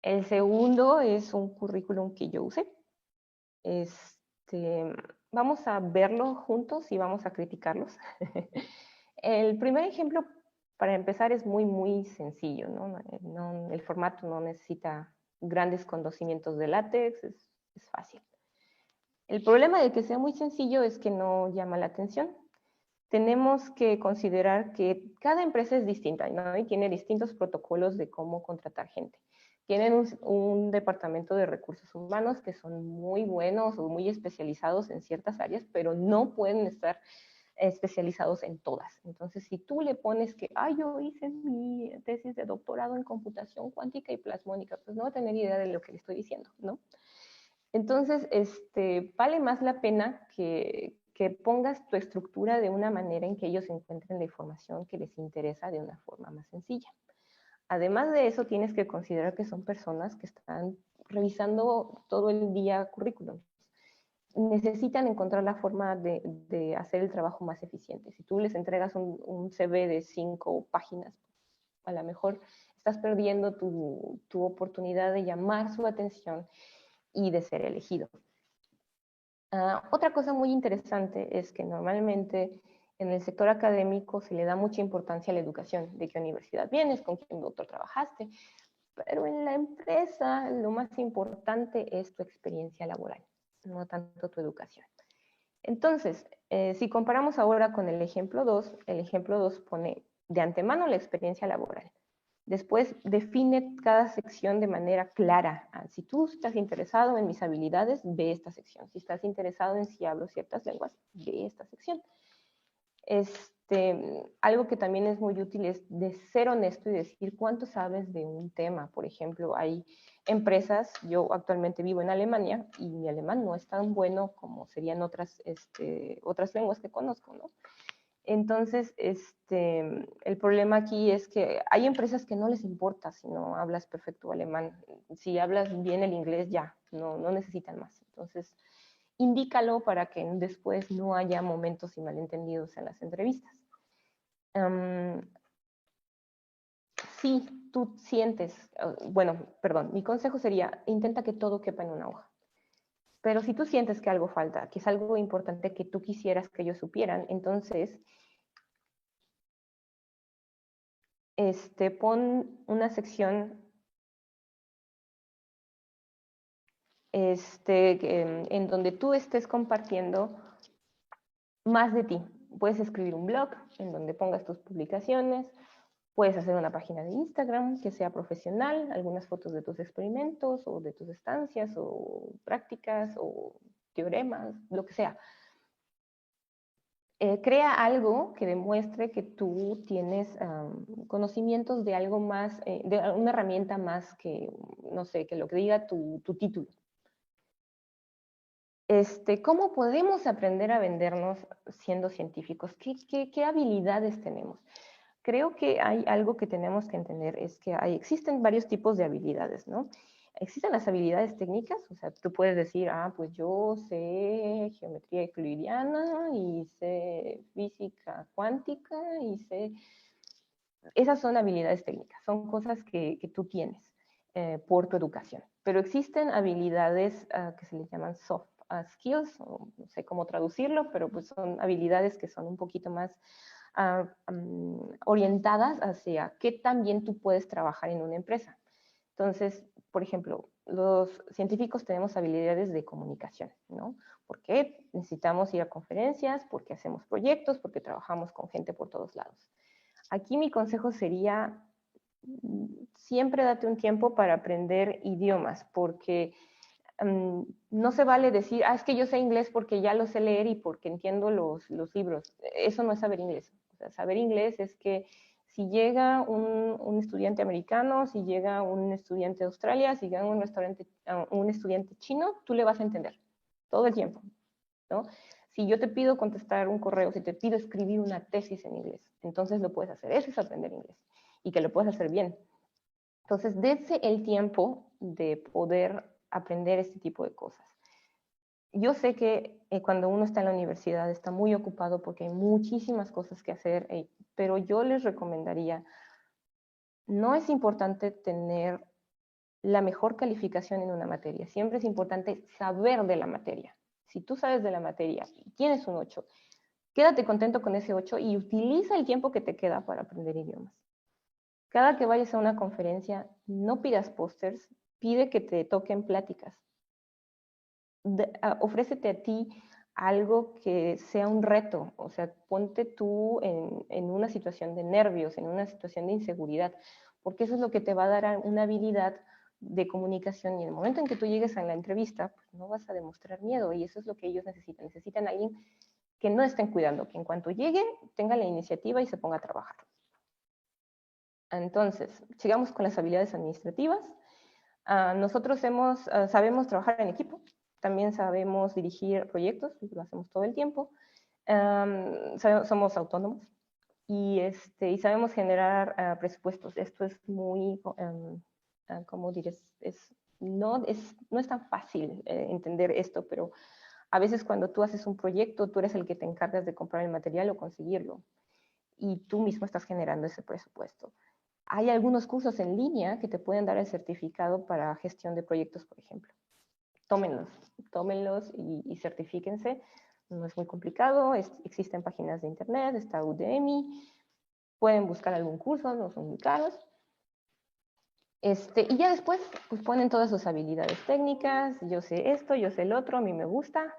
El segundo es un currículum que yo usé. Vamos a verlo juntos y vamos a criticarlos. El primer ejemplo, para empezar, es muy sencillo, ¿no? El formato no necesita grandes conocimientos de látex, es fácil. El problema de que sea muy sencillo es que no llama la atención. Tenemos que considerar que cada empresa es distinta, ¿no? Y tiene distintos protocolos de cómo contratar gente. Tienen un departamento de recursos humanos que son muy buenos o muy especializados en ciertas áreas, pero no pueden estar especializados en todas. Entonces, si tú le pones que, yo hice mi tesis de doctorado en computación cuántica y plasmónica, pues no va a tener idea de lo que le estoy diciendo, ¿no? Entonces, vale más la pena que pongas tu estructura de una manera en que ellos encuentren la información que les interesa de una forma más sencilla. Además de eso, tienes que considerar que son personas que están revisando todo el día currículum. Necesitan encontrar la forma de hacer el trabajo más eficiente. Si tú les entregas un CV de 5 páginas, a lo mejor estás perdiendo tu oportunidad de llamar su atención y de ser elegido. Otra cosa muy interesante es que normalmente en el sector académico se le da mucha importancia a la educación, de qué universidad vienes, con qué doctor trabajaste, pero en la empresa lo más importante es tu experiencia laboral, no tanto tu educación. Entonces, si comparamos ahora con el ejemplo 2 pone de antemano la experiencia laboral. Después define cada sección de manera clara. Si tú estás interesado en mis habilidades, ve esta sección. Si estás interesado en si hablo ciertas lenguas, ve esta sección. Algo que también es muy útil es de ser honesto y decir cuánto sabes de un tema. Por ejemplo, hay empresas, yo actualmente vivo en Alemania y mi alemán no es tan bueno como serían otras lenguas que conozco, ¿no? Entonces, el problema aquí es que hay empresas que no les importa si no hablas perfecto alemán. Si hablas bien el inglés, ya, no necesitan más. Entonces, indícalo para que después no haya momentos y malentendidos en las entrevistas. Si tú sientes, mi consejo sería, intenta que todo quepa en una hoja. Pero si tú sientes que algo falta, que es algo importante que tú quisieras que ellos supieran, entonces pon una sección en donde tú estés compartiendo más de ti. Puedes escribir un blog en donde pongas tus publicaciones, puedes hacer una página de Instagram que sea profesional, algunas fotos de tus experimentos o de tus estancias o prácticas o teoremas, lo que sea. Crea algo que demuestre que tú tienes conocimientos de algo más, de una herramienta más que, no sé, que lo que diga tu título. ¿Cómo podemos aprender a vendernos siendo científicos? ¿Qué habilidades tenemos? Creo que hay algo que tenemos que entender, es que existen varios tipos de habilidades, ¿no? Existen las habilidades técnicas, o sea, tú puedes decir, pues yo sé geometría euclidiana y sé física cuántica y sé... Esas son habilidades técnicas, son cosas que tú tienes por tu educación. Pero existen habilidades que se les llaman soft skills, o no sé cómo traducirlo, pero pues son habilidades que son un poquito más orientadas hacia qué también tú puedes trabajar en una empresa. Entonces, por ejemplo, los científicos tenemos habilidades de comunicación, ¿no? Porque necesitamos ir a conferencias, porque hacemos proyectos, porque trabajamos con gente por todos lados. Aquí mi consejo sería, siempre date un tiempo para aprender idiomas, porque no se vale decir, es que yo sé inglés porque ya lo sé leer y porque entiendo los libros. Eso no es saber inglés. O sea, saber inglés es que si llega un estudiante americano, si llega un estudiante de Australia, si llega un estudiante chino, tú le vas a entender todo el tiempo, ¿no? Si yo te pido contestar un correo, si te pido escribir una tesis en inglés, entonces lo puedes hacer. Eso es aprender inglés y que lo puedes hacer bien. Entonces, dense el tiempo de poder aprender este tipo de cosas. Yo sé que cuando uno está en la universidad está muy ocupado porque hay muchísimas cosas que hacer, pero yo les recomendaría, no es importante tener la mejor calificación en una materia, siempre es importante saber de la materia. Si tú sabes de la materia y tienes un 8, quédate contento con ese 8 y utiliza el tiempo que te queda para aprender idiomas. Cada que vayas a una conferencia, no pidas pósters, pide que te toquen pláticas. Ofrécete a ti algo que sea un reto, o sea, ponte tú en una situación de nervios, en una situación de inseguridad, porque eso es lo que te va a dar una habilidad de comunicación y en el momento en que tú llegues a la entrevista, pues no vas a demostrar miedo y eso es lo que ellos necesitan. Necesitan a alguien que no estén cuidando, que en cuanto llegue tenga la iniciativa y se ponga a trabajar. Entonces, llegamos con las habilidades administrativas. Nosotros sabemos trabajar en equipo, también sabemos dirigir proyectos, lo hacemos todo el tiempo. Somos autónomos y sabemos generar presupuestos. Esto es muy, ¿cómo diré? No es tan fácil entender esto, pero a veces cuando tú haces un proyecto, tú eres el que te encargas de comprar el material o conseguirlo y tú mismo estás generando ese presupuesto. Hay algunos cursos en línea que te pueden dar el certificado para gestión de proyectos, por ejemplo. Tómenlos, tómenlos y certifíquense. No es muy complicado, existen páginas de internet, está Udemy, pueden buscar algún curso, no son muy caros. Y ya después pues ponen todas sus habilidades técnicas, yo sé esto, yo sé el otro, a mí me gusta,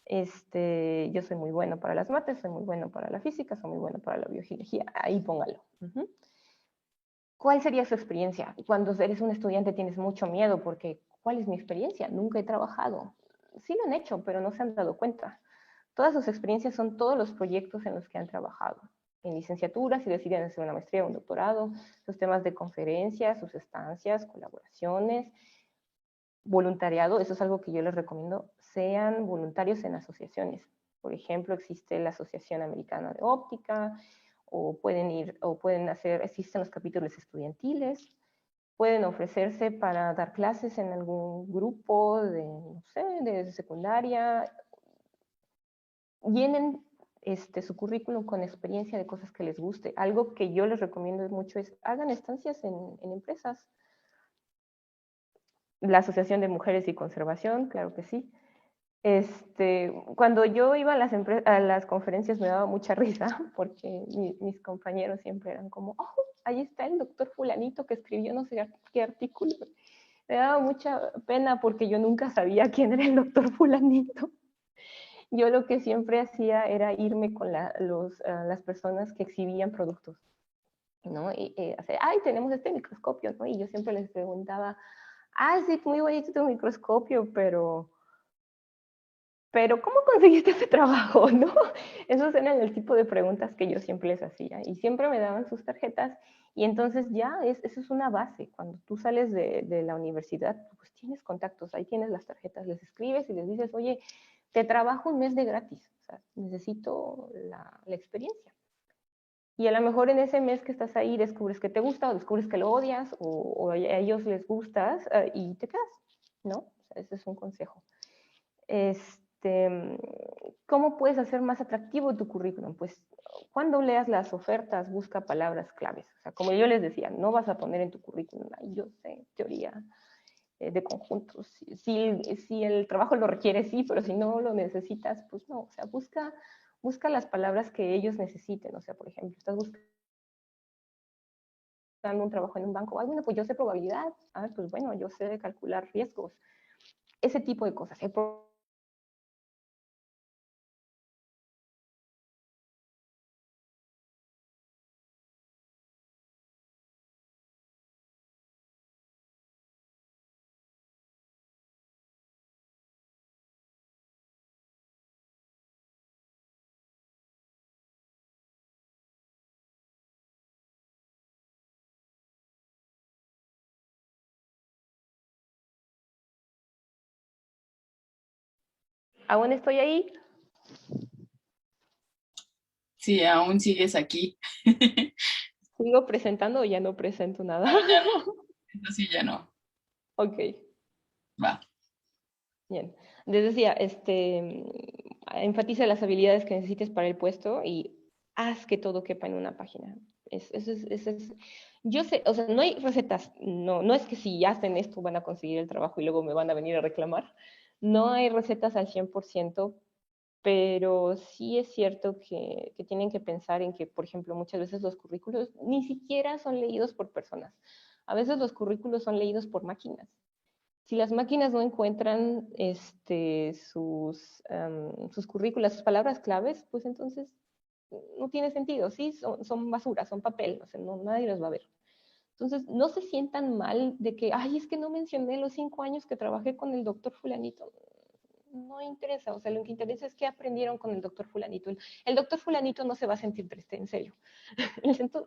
yo soy muy bueno para las mates, soy muy bueno para la física, soy muy bueno para la biología, ahí póngalo. ¿Cuál sería su experiencia? Cuando eres un estudiante tienes mucho miedo porque ¿cuál es mi experiencia? Nunca he trabajado. Sí lo han hecho, pero no se han dado cuenta. Todas sus experiencias son todos los proyectos en los que han trabajado. En licenciatura, si deciden hacer una maestría o un doctorado, sus temas de conferencias, sus estancias, colaboraciones, voluntariado, eso es algo que yo les recomiendo, sean voluntarios en asociaciones. Por ejemplo, existe la Asociación Americana de Óptica, o pueden hacer, existen los capítulos estudiantiles, pueden ofrecerse para dar clases en algún grupo de, no sé, de secundaria. Llenen su currículum con experiencia de cosas que les guste. Algo que yo les recomiendo mucho es hagan estancias en empresas. La Asociación de Mujeres y Conservación, claro que sí. Cuando yo iba a las conferencias me daba mucha risa porque mis compañeros siempre eran como, oh, ahí está el doctor fulanito que escribió no sé qué artículo. Me daba mucha pena porque yo nunca sabía quién era el doctor fulanito. Yo lo que siempre hacía era irme con las personas que exhibían productos, ¿no? Ay, tenemos este microscopio, ¿no? Y yo siempre les preguntaba, sí, muy bonito tu microscopio, pero ¿cómo conseguiste ese trabajo, no? Esos eran el tipo de preguntas que yo siempre les hacía y siempre me daban sus tarjetas y entonces ya eso es una base. Cuando tú sales de la universidad, pues tienes contactos, ahí tienes las tarjetas, les escribes y les dices, oye, te trabajo un mes de gratis, o sea, necesito la experiencia. Y a lo mejor en ese mes que estás ahí descubres que te gusta o descubres que lo odias o a ellos les gustas y te quedas, ¿no? O sea, ese es un consejo. ¿Cómo puedes hacer más atractivo tu currículum? Pues cuando leas las ofertas, busca palabras claves. O sea, como yo les decía, no vas a poner en tu currículum, yo sé, teoría de conjuntos. Si el trabajo lo requiere, sí, pero si no lo necesitas, pues no. O sea, busca las palabras que ellos necesiten. O sea, por ejemplo, estás buscando un trabajo en un banco, bueno, pues yo sé probabilidad, pues bueno, yo sé calcular riesgos, ese tipo de cosas. Aún estoy ahí. Sí, aún sigues aquí. ¿Sigo presentando o ya no presento nada? No, ya no. Eso sí, ya no. Ok. Va. Bien. Les decía, enfatiza las habilidades que necesites para el puesto y haz que todo quepa en una página. Yo sé, o sea, no hay recetas, no es que si hacen esto van a conseguir el trabajo y luego me van a venir a reclamar. No hay recetas al 100%, pero sí es cierto que tienen que pensar en que, por ejemplo, muchas veces los currículos ni siquiera son leídos por personas. A veces los currículos son leídos por máquinas. Si las máquinas no encuentran sus currículas, sus palabras claves, pues entonces no tiene sentido, ¿sí? Son basura, son papel, o sea, nadie los va a ver. Entonces, no se sientan mal de que, ay, es que no mencioné los 5 años que trabajé con el doctor fulanito. No interesa, o sea, lo que interesa es que aprendieron con el doctor fulanito. El doctor fulanito no se va a sentir triste, en serio.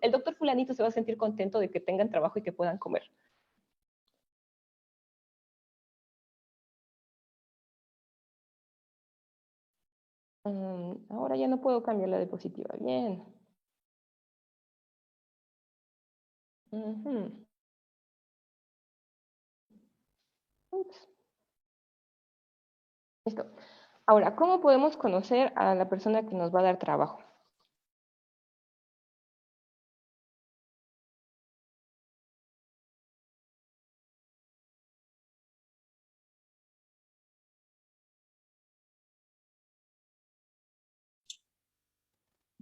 El doctor fulanito se va a sentir contento de que tengan trabajo y que puedan comer. Ahora ya no puedo cambiar la diapositiva. Bien. Ujú. Ups. Listo. Ahora, ¿cómo podemos conocer a la persona que nos va a dar trabajo?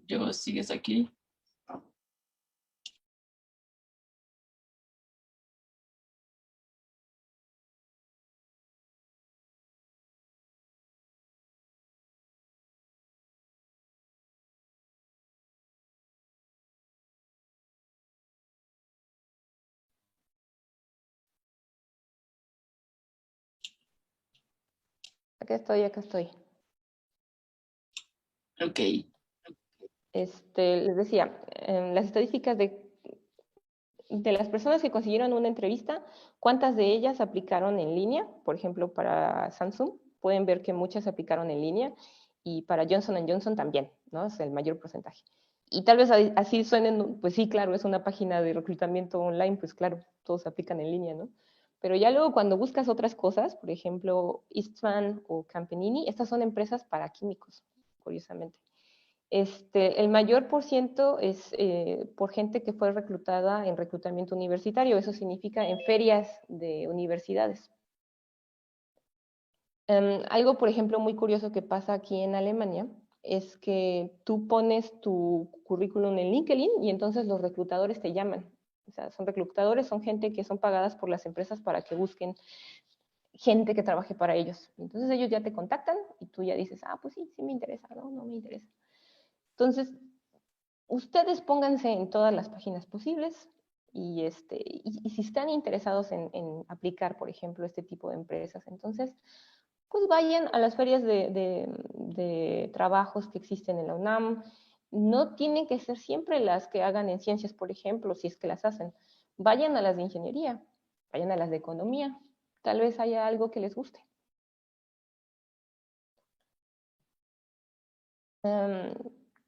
Yo, ¿sigues aquí? Acá estoy, acá estoy. Ok. Les decía, las estadísticas de las personas que consiguieron una entrevista, ¿cuántas de ellas aplicaron en línea? Por ejemplo, para Samsung, pueden ver que muchas aplicaron en línea y para Johnson Johnson también, ¿no? Es el mayor porcentaje. Y tal vez así suenen, pues sí, claro, es una página de reclutamiento online, pues claro, todos aplican en línea, ¿no? Pero ya luego cuando buscas otras cosas, por ejemplo, Eastman o Campanini, estas son empresas para químicos, curiosamente. El mayor por ciento es por gente que fue reclutada en reclutamiento universitario, eso significa en ferias de universidades. Algo, por ejemplo, muy curioso que pasa aquí en Alemania es que tú pones tu currículum en LinkedIn y entonces los reclutadores te llaman. O sea, son reclutadores, son gente que son pagadas por las empresas para que busquen gente que trabaje para ellos. Entonces ellos ya te contactan y tú ya dices, ah, pues sí, sí me interesa, no, no me interesa. Entonces, ustedes pónganse en todas las páginas posibles y si están interesados en aplicar, por ejemplo, este tipo de empresas, entonces, pues vayan a las ferias de trabajos que existen en la UNAM. No tienen que ser siempre las que hagan en ciencias, por ejemplo, si es que las hacen. Vayan a las de ingeniería, vayan a las de economía. Tal vez haya algo que les guste.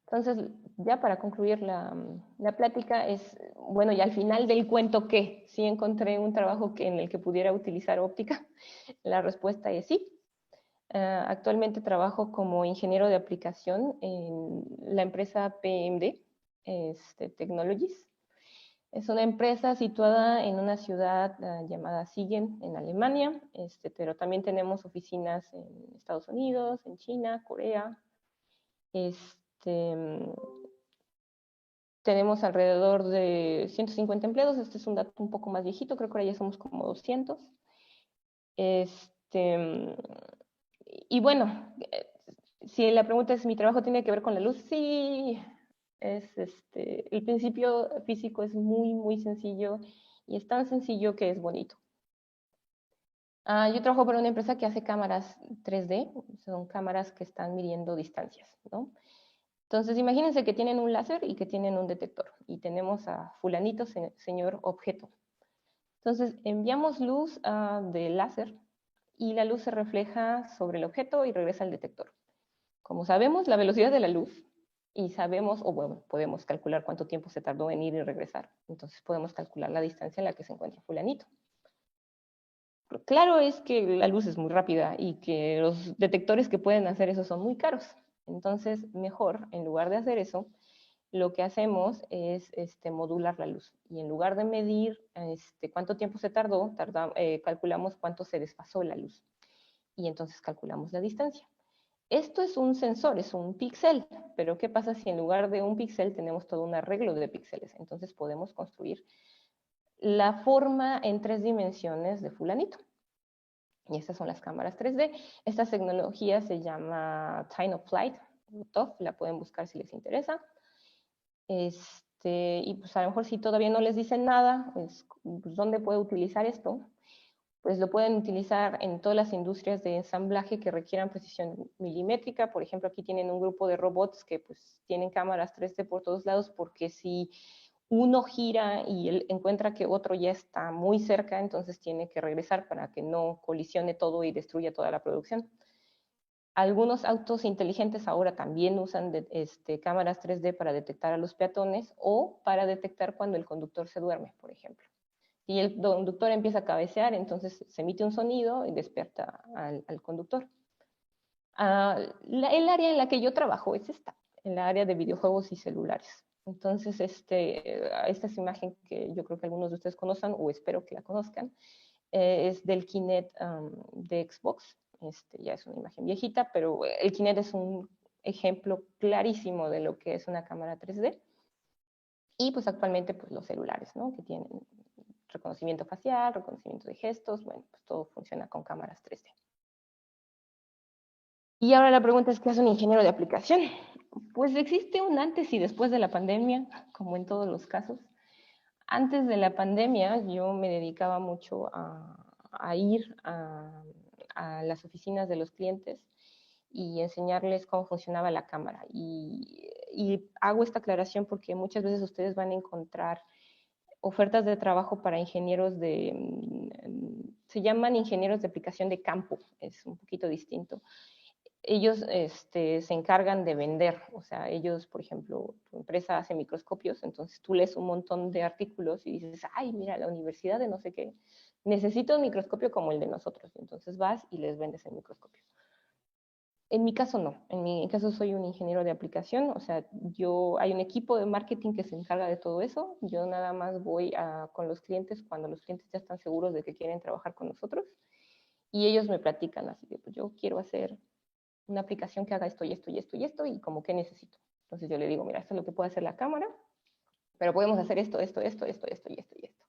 Entonces, ya para concluir la plática, bueno, y al final del cuento, ¿qué? Sí encontré un trabajo en el que pudiera utilizar óptica. La respuesta es sí. Actualmente trabajo como ingeniero de aplicación en la empresa PMD, Technologies. Es una empresa situada en una ciudad llamada Siegen, en Alemania, pero también tenemos oficinas en Estados Unidos, en China, Corea. Este, Tenemos alrededor de 150 empleados. Este es un dato un poco más viejito, creo que ahora ya somos como 200. Este, y bueno, si la pregunta es, ¿mi trabajo tiene que ver con la luz? Sí, el principio físico es muy, muy sencillo y es tan sencillo que es bonito. Yo trabajo para una empresa que hace cámaras 3D, son cámaras que están midiendo distancias, ¿no? Entonces, imagínense que tienen un láser y que tienen un detector. Y tenemos a fulanito, señor objeto. Entonces, enviamos luz de láser y la luz se refleja sobre el objeto y regresa al detector. Como sabemos la velocidad de la luz y sabemos, o bueno, podemos calcular cuánto tiempo se tardó en ir y regresar. Entonces, podemos calcular la distancia en la que se encuentra fulanito. Claro es que la luz es muy rápida y que los detectores que pueden hacer eso son muy caros. Entonces, mejor, en lugar de hacer eso, lo que hacemos es modular la luz. Y en lugar de medir cuánto tiempo se tardó, calculamos cuánto se desfasó la luz. Y entonces calculamos la distancia. Esto es un sensor, es un píxel, pero ¿qué pasa si en lugar de un píxel tenemos todo un arreglo de píxeles? Entonces podemos construir la forma en 3 dimensiones de fulanito. Y estas son las cámaras 3D. Esta tecnología se llama Time of Flight, TOF, la pueden buscar si les interesa. Y pues a lo mejor si todavía no les dicen nada, pues, ¿dónde puede utilizar esto? Pues lo pueden utilizar en todas las industrias de ensamblaje que requieran precisión milimétrica. Por ejemplo, aquí tienen un grupo de robots que pues tienen cámaras 3D por todos lados, porque si uno gira y él encuentra que otro ya está muy cerca, entonces tiene que regresar para que no colisione todo y destruya toda la producción. Algunos autos inteligentes ahora también usan cámaras 3D para detectar a los peatones o para detectar cuando el conductor se duerme, por ejemplo. Y el conductor empieza a cabecear, entonces se emite un sonido y despierta al conductor. El área en la que yo trabajo es esta, en la área de videojuegos y celulares. Entonces, esta es imagen que yo creo que algunos de ustedes conozcan, o espero que la conozcan, es del Kinect de Xbox. Ya es una imagen viejita, pero el Kinect es un ejemplo clarísimo de lo que es una cámara 3D. Y pues actualmente pues los celulares, ¿no? Que tienen reconocimiento facial, reconocimiento de gestos, bueno, pues todo funciona con cámaras 3D. Y ahora la pregunta es, ¿qué hace un ingeniero de aplicación? Pues existe un antes y después de la pandemia, como en todos los casos. Antes de la pandemia yo me dedicaba mucho a ir a las oficinas de los clientes y enseñarles cómo funcionaba la cámara. Y hago esta aclaración porque muchas veces ustedes van a encontrar ofertas de trabajo para ingenieros se llaman ingenieros de aplicación de campo, es un poquito distinto. Ellos se encargan de vender, o sea, ellos, por ejemplo, tu empresa hace microscopios, entonces tú lees un montón de artículos y dices, ay, mira, la universidad de no sé qué, necesita un microscopio como el de nosotros, entonces vas y les vendes el microscopio. En mi caso no, en mi caso soy un ingeniero de aplicación, o sea, hay un equipo de marketing que se encarga de todo eso, yo nada más voy con los clientes cuando los clientes ya están seguros de que quieren trabajar con nosotros y ellos me platican así de, pues yo quiero hacer una aplicación que haga esto y esto y esto y esto y como que necesito. Entonces yo le digo, mira, esto es lo que puede hacer la cámara, pero podemos hacer esto, esto, esto, esto, esto y esto y esto.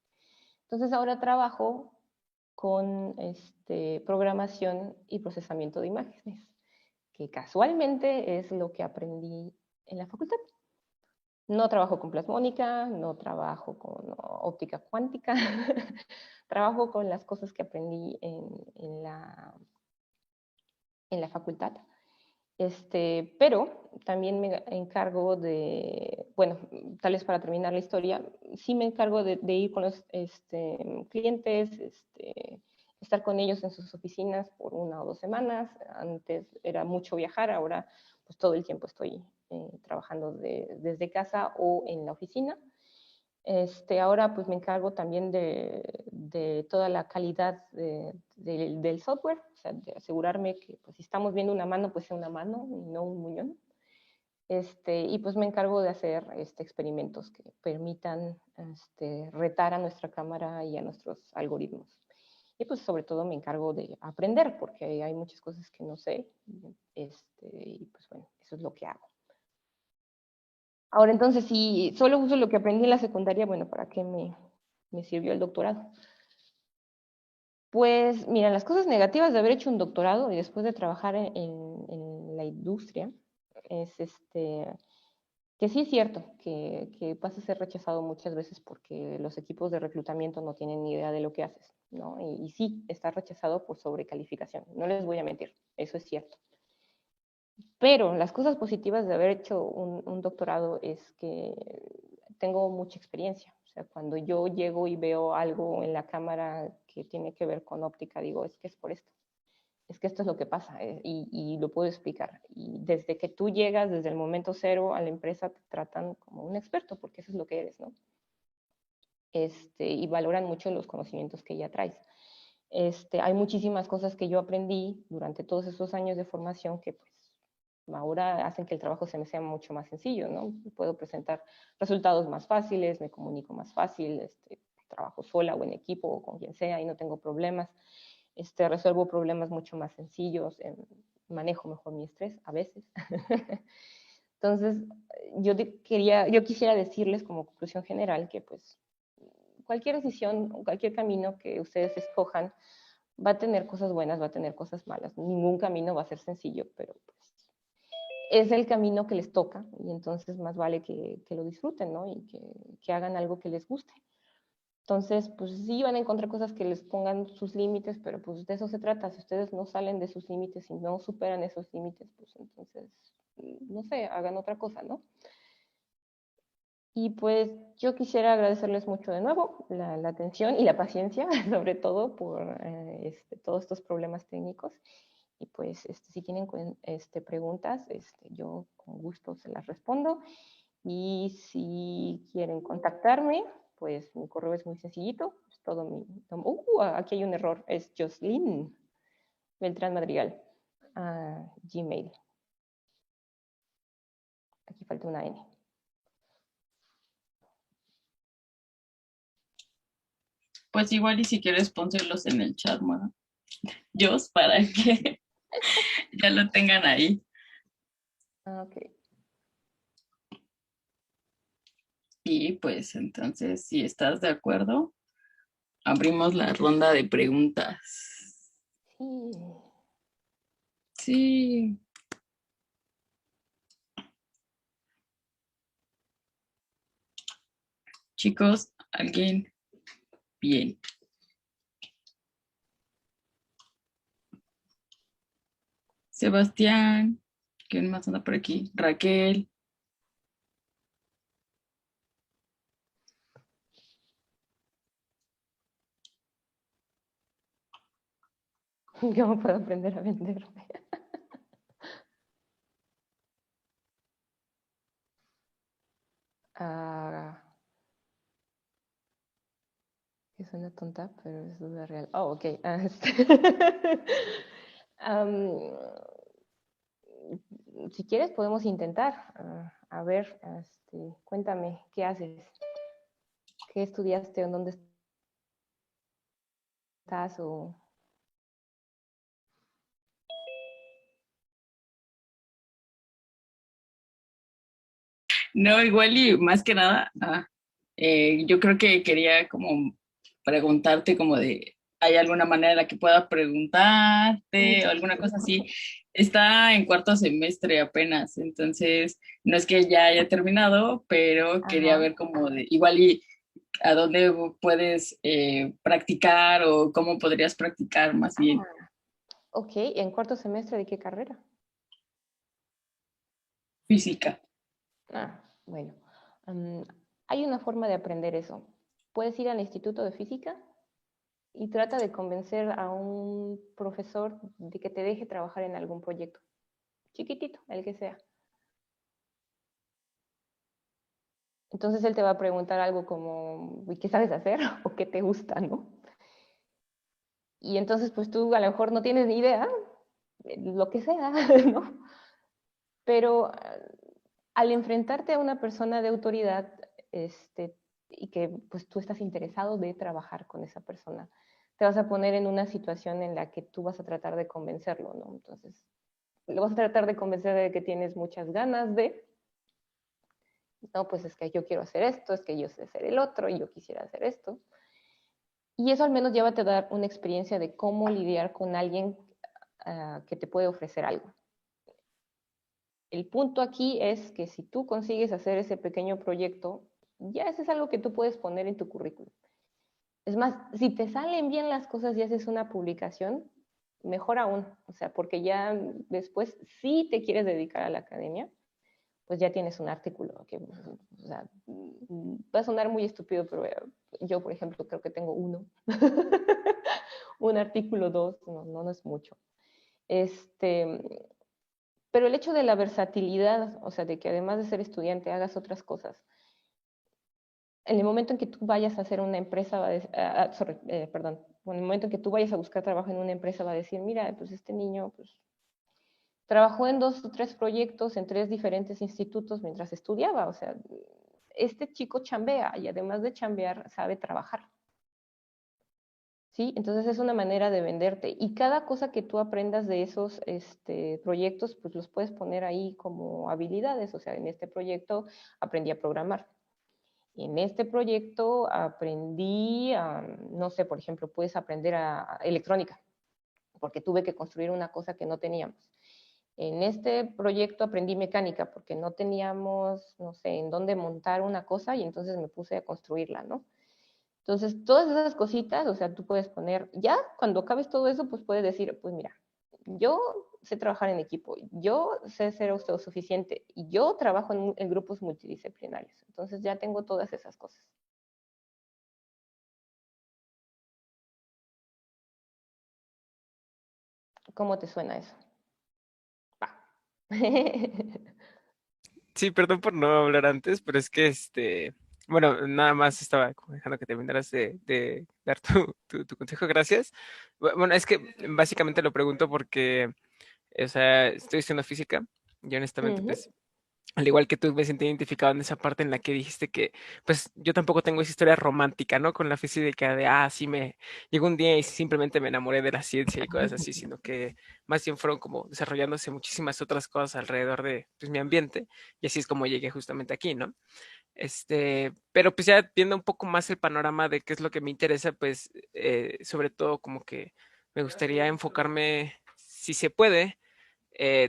Entonces ahora trabajo con programación y procesamiento de imágenes, que casualmente es lo que aprendí en la facultad. No trabajo con plasmónica, no trabajo con óptica cuántica, trabajo con las cosas que aprendí en la facultad. Pero también me encargo bueno, tal vez para terminar la historia, sí me encargo de ir con los clientes, estar con ellos en sus oficinas por 1 o 2 semanas. Antes era mucho viajar, ahora pues todo el tiempo estoy trabajando desde casa o en la oficina. Ahora pues me encargo también de toda la calidad del software, o sea, de asegurarme que pues, si estamos viendo una mano, pues sea una mano y no un muñón. Y pues me encargo de hacer experimentos que permitan retar a nuestra cámara y a nuestros algoritmos. Y pues sobre todo me encargo de aprender, porque hay muchas cosas que no sé, y pues bueno, eso es lo que hago. Ahora, entonces, si solo uso lo que aprendí en la secundaria, bueno, ¿para qué me sirvió el doctorado? Pues, mira, las cosas negativas de haber hecho un doctorado y después de trabajar en la industria es que sí es cierto que vas a ser rechazado muchas veces porque los equipos de reclutamiento no tienen ni idea de lo que haces, ¿no? Y sí, estás rechazado por sobrecalificación, no les voy a mentir, eso es cierto. Pero las cosas positivas de haber hecho un doctorado es que tengo mucha experiencia. O sea, cuando yo llego y veo algo en la cámara que tiene que ver con óptica, digo, es que es por esto. Es que esto es lo que pasa y lo puedo explicar. Y desde que tú llegas, desde el momento cero a la empresa, te tratan como un experto, porque eso es lo que eres, ¿no? Y valoran mucho los conocimientos que ya traes. Hay muchísimas cosas que yo aprendí durante todos esos años de formación que pues ahora hacen que el trabajo se me sea mucho más sencillo, ¿no? Puedo presentar resultados más fáciles, me comunico más fácil, trabajo sola o en equipo o con quien sea y no tengo problemas. Resuelvo problemas mucho más sencillos, manejo mejor mi estrés a veces. Entonces, yo quisiera decirles como conclusión general que pues cualquier decisión, cualquier camino que ustedes escojan va a tener cosas buenas, va a tener cosas malas. Ningún camino va a ser sencillo, pero pues es el camino que les toca y entonces más vale que lo disfruten, ¿no? Y que hagan algo que les guste. Entonces, pues sí van a encontrar cosas que les pongan sus límites, pero pues de eso se trata. Si ustedes no salen de sus límites y no superan esos límites, pues entonces, no sé, hagan otra cosa, ¿no? Y pues yo quisiera agradecerles mucho de nuevo la atención y la paciencia, sobre todo por todos estos problemas técnicos. Y pues si tienen preguntas, yo con gusto se las respondo. Y si quieren contactarme, pues mi correo es muy sencillito. Es todo aquí hay un error. Es Jocelyn Beltrán Madrigal. Gmail. Aquí falta una N. Pues igual y si quieres ponérlos en el chat, ¿no? Jos, para que ya lo tengan ahí. Ok. Y pues entonces, si estás de acuerdo, abrimos la ronda de preguntas. Sí. Sí. Chicos, alguien bien. Sebastián, ¿quién más anda por aquí? Raquel. Yo puedo aprender a venderme. Que suena tonta, pero es duda real. Oh, ok. Si quieres, podemos intentar. A ver, cuéntame, ¿qué haces? ¿Qué estudiaste? ¿En dónde estás? O... No, igual y más que nada, yo creo que quería como preguntarte como de, ¿hay alguna manera en la que pueda preguntarte o alguna cosa así? Está en cuarto semestre apenas, entonces no es que ya haya terminado, pero quería Ajá. ver como de, igual y a dónde puedes practicar o cómo podrías practicar más bien. Ok, ¿en cuarto semestre de qué carrera? Física. Bueno. Um, Hay una forma de aprender eso. Puedes ir al Instituto de Física y trata de convencer a un profesor de que te deje trabajar en algún proyecto, chiquitito, el que sea. Entonces él te va a preguntar algo como, ¿y qué sabes hacer? ¿O qué te gusta, no? Y entonces pues tú a lo mejor no tienes ni idea, lo que sea, ¿no? Pero al enfrentarte a una persona de autoridad, y que pues tú estás interesado de trabajar con esa persona, te vas a poner en una situación en la que tú vas a tratar de convencerlo, ¿no? Entonces, lo vas a tratar de convencer de que tienes muchas ganas de, no, pues es que yo quiero hacer esto, es que yo sé hacer el otro, y yo quisiera hacer esto. Y eso al menos ya va a dar una experiencia de cómo lidiar con alguien que te puede ofrecer algo. El punto aquí es que si tú consigues hacer ese pequeño proyecto, ya eso es algo que tú puedes poner en tu currículum. Es más, si te salen bien las cosas y haces una publicación, mejor aún, o sea, porque ya después, si te quieres dedicar a la academia, pues ya tienes un artículo que, o sea, va a sonar muy estúpido, pero yo, por ejemplo, creo que tengo uno. Un artículo, dos, no es mucho. Pero el hecho de la versatilidad, o sea, de que además de ser estudiante hagas otras cosas, en el momento en que tú vayas a hacer una empresa, perdón, en el momento en que tú vayas a buscar trabajo en una empresa, va a decir, mira, pues este niño pues, trabajó en 2 o 3 proyectos en 3 diferentes institutos mientras estudiaba. O sea, este chico chambea y además de chambear, sabe trabajar. ¿Sí? Entonces es una manera de venderte. Y cada cosa que tú aprendas de esos proyectos, pues los puedes poner ahí como habilidades. O sea, en este proyecto aprendí a programar. En este proyecto aprendí, no sé, por ejemplo, puedes aprender a electrónica, porque tuve que construir una cosa que no teníamos. En este proyecto aprendí mecánica, porque no teníamos, no sé, en dónde montar una cosa y entonces me puse a construirla, ¿no? Entonces, todas esas cositas, o sea, tú puedes poner, ya cuando acabes todo eso, pues puedes decir, pues mira, yo sé trabajar en equipo, yo sé ser autosuficiente y yo trabajo en grupos multidisciplinarios. Entonces ya tengo todas esas cosas. ¿Cómo te suena eso? Va. Sí, perdón por no hablar antes, pero es que bueno, nada más estaba como dejando que terminaras de dar tu consejo, gracias. Bueno, es que básicamente lo pregunto porque, o sea, estoy estudiando física y honestamente, Ujú. pues, al igual que tú me sentí identificado en esa parte en la que dijiste que, pues, yo tampoco tengo esa historia romántica, ¿no? Con la física de, sí, me llegó un día y simplemente me enamoré de la ciencia y cosas así, sino que más bien fueron como desarrollándose muchísimas otras cosas alrededor de, pues, mi ambiente y así es como llegué justamente aquí, ¿no? Pero pues ya viendo un poco más el panorama de qué es lo que me interesa, pues, sobre todo como que me gustaría enfocarme, si se puede,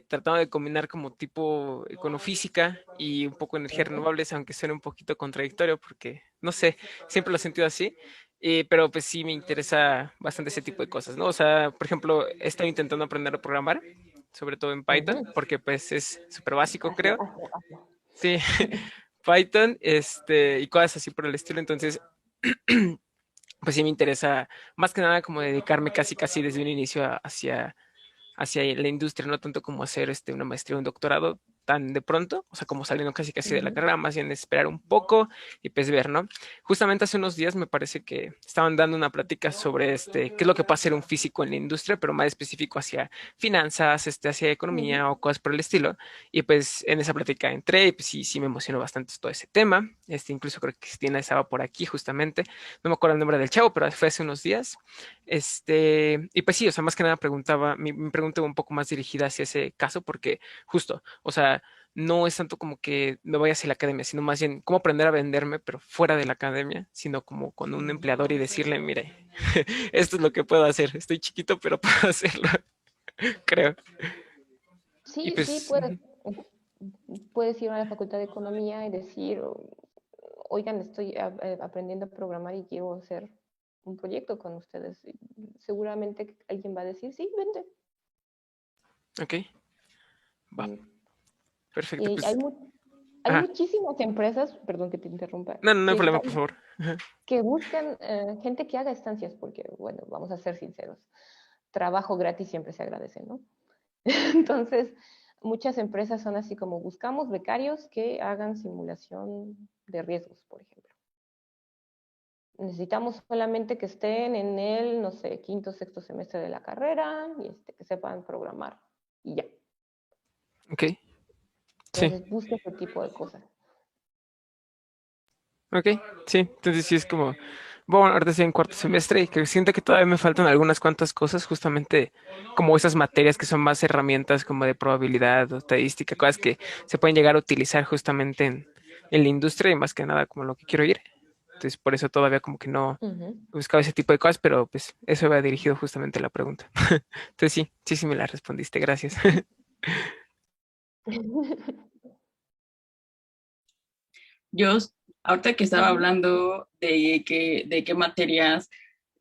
tratando de combinar como tipo econofísica y un poco energías renovables, aunque suene un poquito contradictorio, porque no sé, siempre lo he sentido así, pero pues sí me interesa bastante ese tipo de cosas, ¿no? O sea, por ejemplo, estoy intentando aprender a programar, sobre todo en Python, Ujú. porque pues es súper básico, Hazlo, creo. hazlo, hazlo. Sí, Python, y cosas así por el estilo, entonces pues sí me interesa más que nada como dedicarme casi casi desde un inicio hacia la industria, no tanto como hacer una maestría o un doctorado tan de pronto, o sea, como saliendo casi casi de la Ujú. carrera, más bien esperar un poco y pues ver, ¿no? Justamente hace unos días me parece que estaban dando una plática sobre qué es lo que puede hacer un físico en la industria, pero más específico hacia finanzas, hacia Ujú. economía o cosas por el estilo. Y pues en esa plática entré y pues sí, sí me emocionó bastante todo ese tema. Incluso creo que Cristina estaba por aquí justamente. No me acuerdo el nombre del chavo, pero fue hace unos días. Y pues sí, o sea, más que nada mi pregunta un poco más dirigida hacia ese caso, porque justo, o sea, no es tanto como que me vaya hacia la academia, sino más bien cómo aprender a venderme, pero fuera de la academia, sino como con un Ujú. empleador y decirle, mire, esto es lo que puedo hacer. Estoy chiquito, pero puedo hacerlo, creo. Y Sí, sí, pues, puedes ir a la Facultad de Economía y decir, oigan, estoy aprendiendo a programar y quiero hacer un proyecto con ustedes. Y seguramente alguien va a decir, sí, vente. ok, va, Sí. perfecto, Y pues, hay ajá. muchísimas empresas, perdón que te interrumpa, No, no, no hay problema, por favor. Ajá. que buscan gente que haga estancias, porque, bueno, vamos a ser sinceros, trabajo gratis siempre se agradece, ¿no? Entonces, muchas empresas son así como buscamos becarios que hagan simulación de riesgos, por ejemplo. Necesitamos solamente que estén en el, no sé, quinto, sexto semestre de la carrera y que sepan programar y ya. Ok, sí. Entonces, busca ese tipo de cosas. Ok, sí, entonces sí es como, bueno, ahorita estoy en cuarto semestre y que siento que todavía me faltan algunas cuantas cosas, justamente como esas materias que son más herramientas como de probabilidad o estadística, cosas que se pueden llegar a utilizar justamente en la industria y más que nada como lo que quiero ir. Entonces por eso todavía como que no Ujú. he buscado ese tipo de cosas, pero pues eso va dirigido justamente a la pregunta. Entonces sí, sí, sí me la respondiste, gracias. Yo, ahorita que estaba Ujú. hablando de qué materias,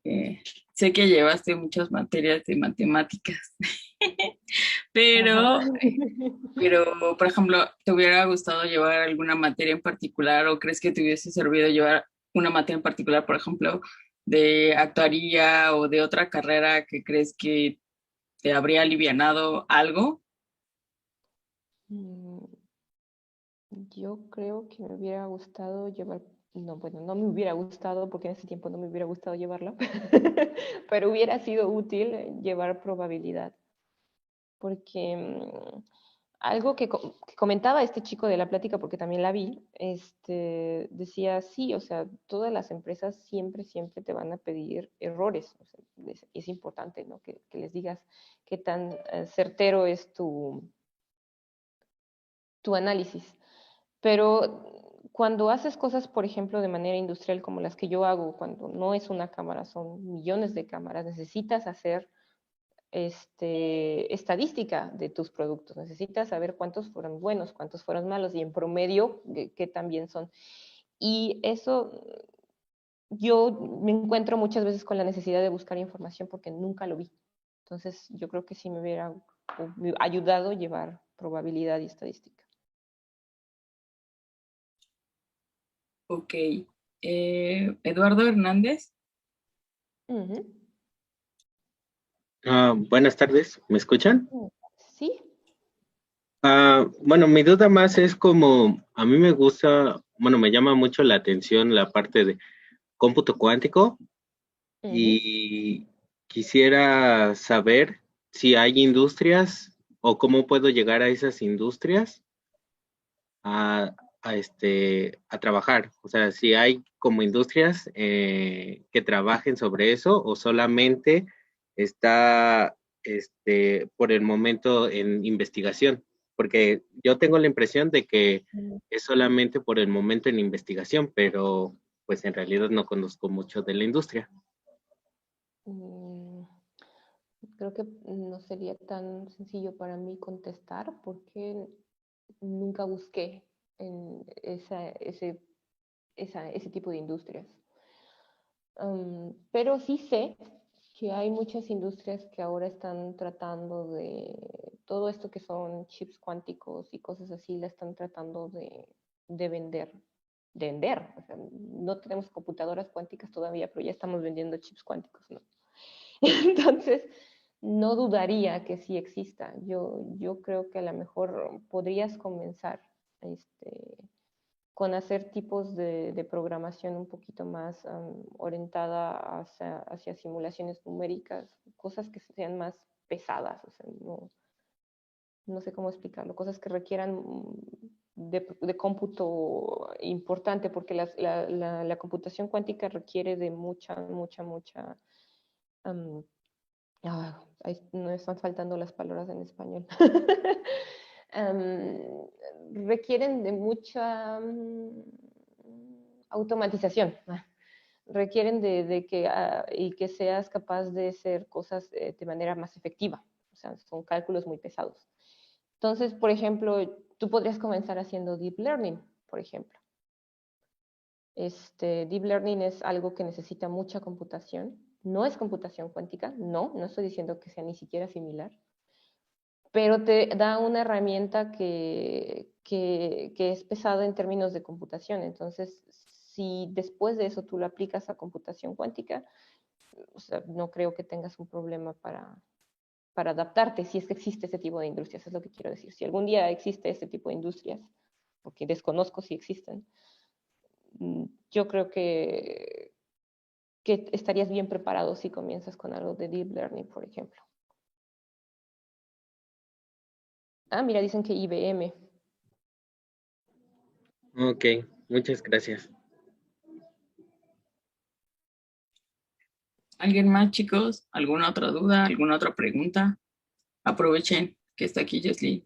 eh, sé que llevaste muchas materias de matemáticas, Ajá. pero, por ejemplo, ¿te hubiera gustado llevar alguna materia en particular o crees que te hubiese servido llevar una materia en particular, por ejemplo, de actuaría o de otra carrera que crees que te habría alivianado algo? Mm, Yo creo que me hubiera gustado llevar no, bueno, no me hubiera gustado, porque en ese tiempo no me hubiera gustado llevarla, pero hubiera sido útil llevar probabilidad, porque algo que comentaba este chico de la plática, porque también la vi, decía, sí, o sea, todas las empresas siempre, siempre te van a pedir errores. O sea, es importante, ¿no? Que les digas qué tan certero es tu análisis. Pero cuando haces cosas, por ejemplo, de manera industrial como las que yo hago, cuando no es una cámara, son millones de cámaras, necesitas hacer estadística de tus productos. Necesitas saber cuántos fueron buenos, cuántos fueron malos y en promedio qué también son. Y eso yo me encuentro muchas veces con la necesidad de buscar información porque nunca lo vi. Entonces yo creo que sí me hubiera ayudado llevar probabilidad y estadística. Ok. Eduardo Hernández. Uh -huh. Buenas tardes, ¿me escuchan? Sí. Bueno, mi duda más es como, a mí me gusta, bueno, me llama mucho la atención la parte de cómputo cuántico Uh -huh. y quisiera saber si hay industrias o cómo puedo llegar a esas industrias a, a trabajar. O sea, si hay como industrias que trabajen sobre eso o solamente está por el momento en investigación. Porque yo tengo la impresión de que es solamente por el momento en investigación, pero pues en realidad no conozco mucho de la industria. Creo que no sería tan sencillo para mí contestar porque nunca busqué en ese tipo de industrias. Pero sí sé que hay muchas industrias que ahora están tratando de todo esto que son chips cuánticos y cosas así, la están tratando de vender. De vender. O sea, no tenemos computadoras cuánticas todavía, pero ya estamos vendiendo chips cuánticos, ¿no? Entonces, no dudaría que sí exista. Yo creo que a lo mejor podrías comenzar con hacer tipos de programación un poquito más orientada hacia simulaciones numéricas, cosas que sean más pesadas, o sea, no sé cómo explicarlo, cosas que requieran de cómputo importante, porque la computación cuántica requiere de mucha no están faltando las palabras en español. Requieren de mucha automatización. Requieren de que, y que seas capaz de hacer cosas de manera más efectiva. O sea, son cálculos muy pesados. Entonces, por ejemplo, tú podrías comenzar haciendo deep learning, por ejemplo. Deep learning es algo que necesita mucha computación. No es computación cuántica, no estoy diciendo que sea ni siquiera similar, pero te da una herramienta que es pesada en términos de computación. Entonces, si después de eso tú lo aplicas a computación cuántica, o sea, no creo que tengas un problema para adaptarte, si es que existe ese tipo de industrias, es lo que quiero decir. Si algún día existe este tipo de industrias, porque desconozco si existen, yo creo que estarías bien preparado si comienzas con algo de deep learning, por ejemplo. Mira, dicen que IBM. Ok, muchas gracias. ¿Alguien más, chicos? ¿Alguna otra duda? ¿Alguna otra pregunta? Aprovechen que está aquí Jesly.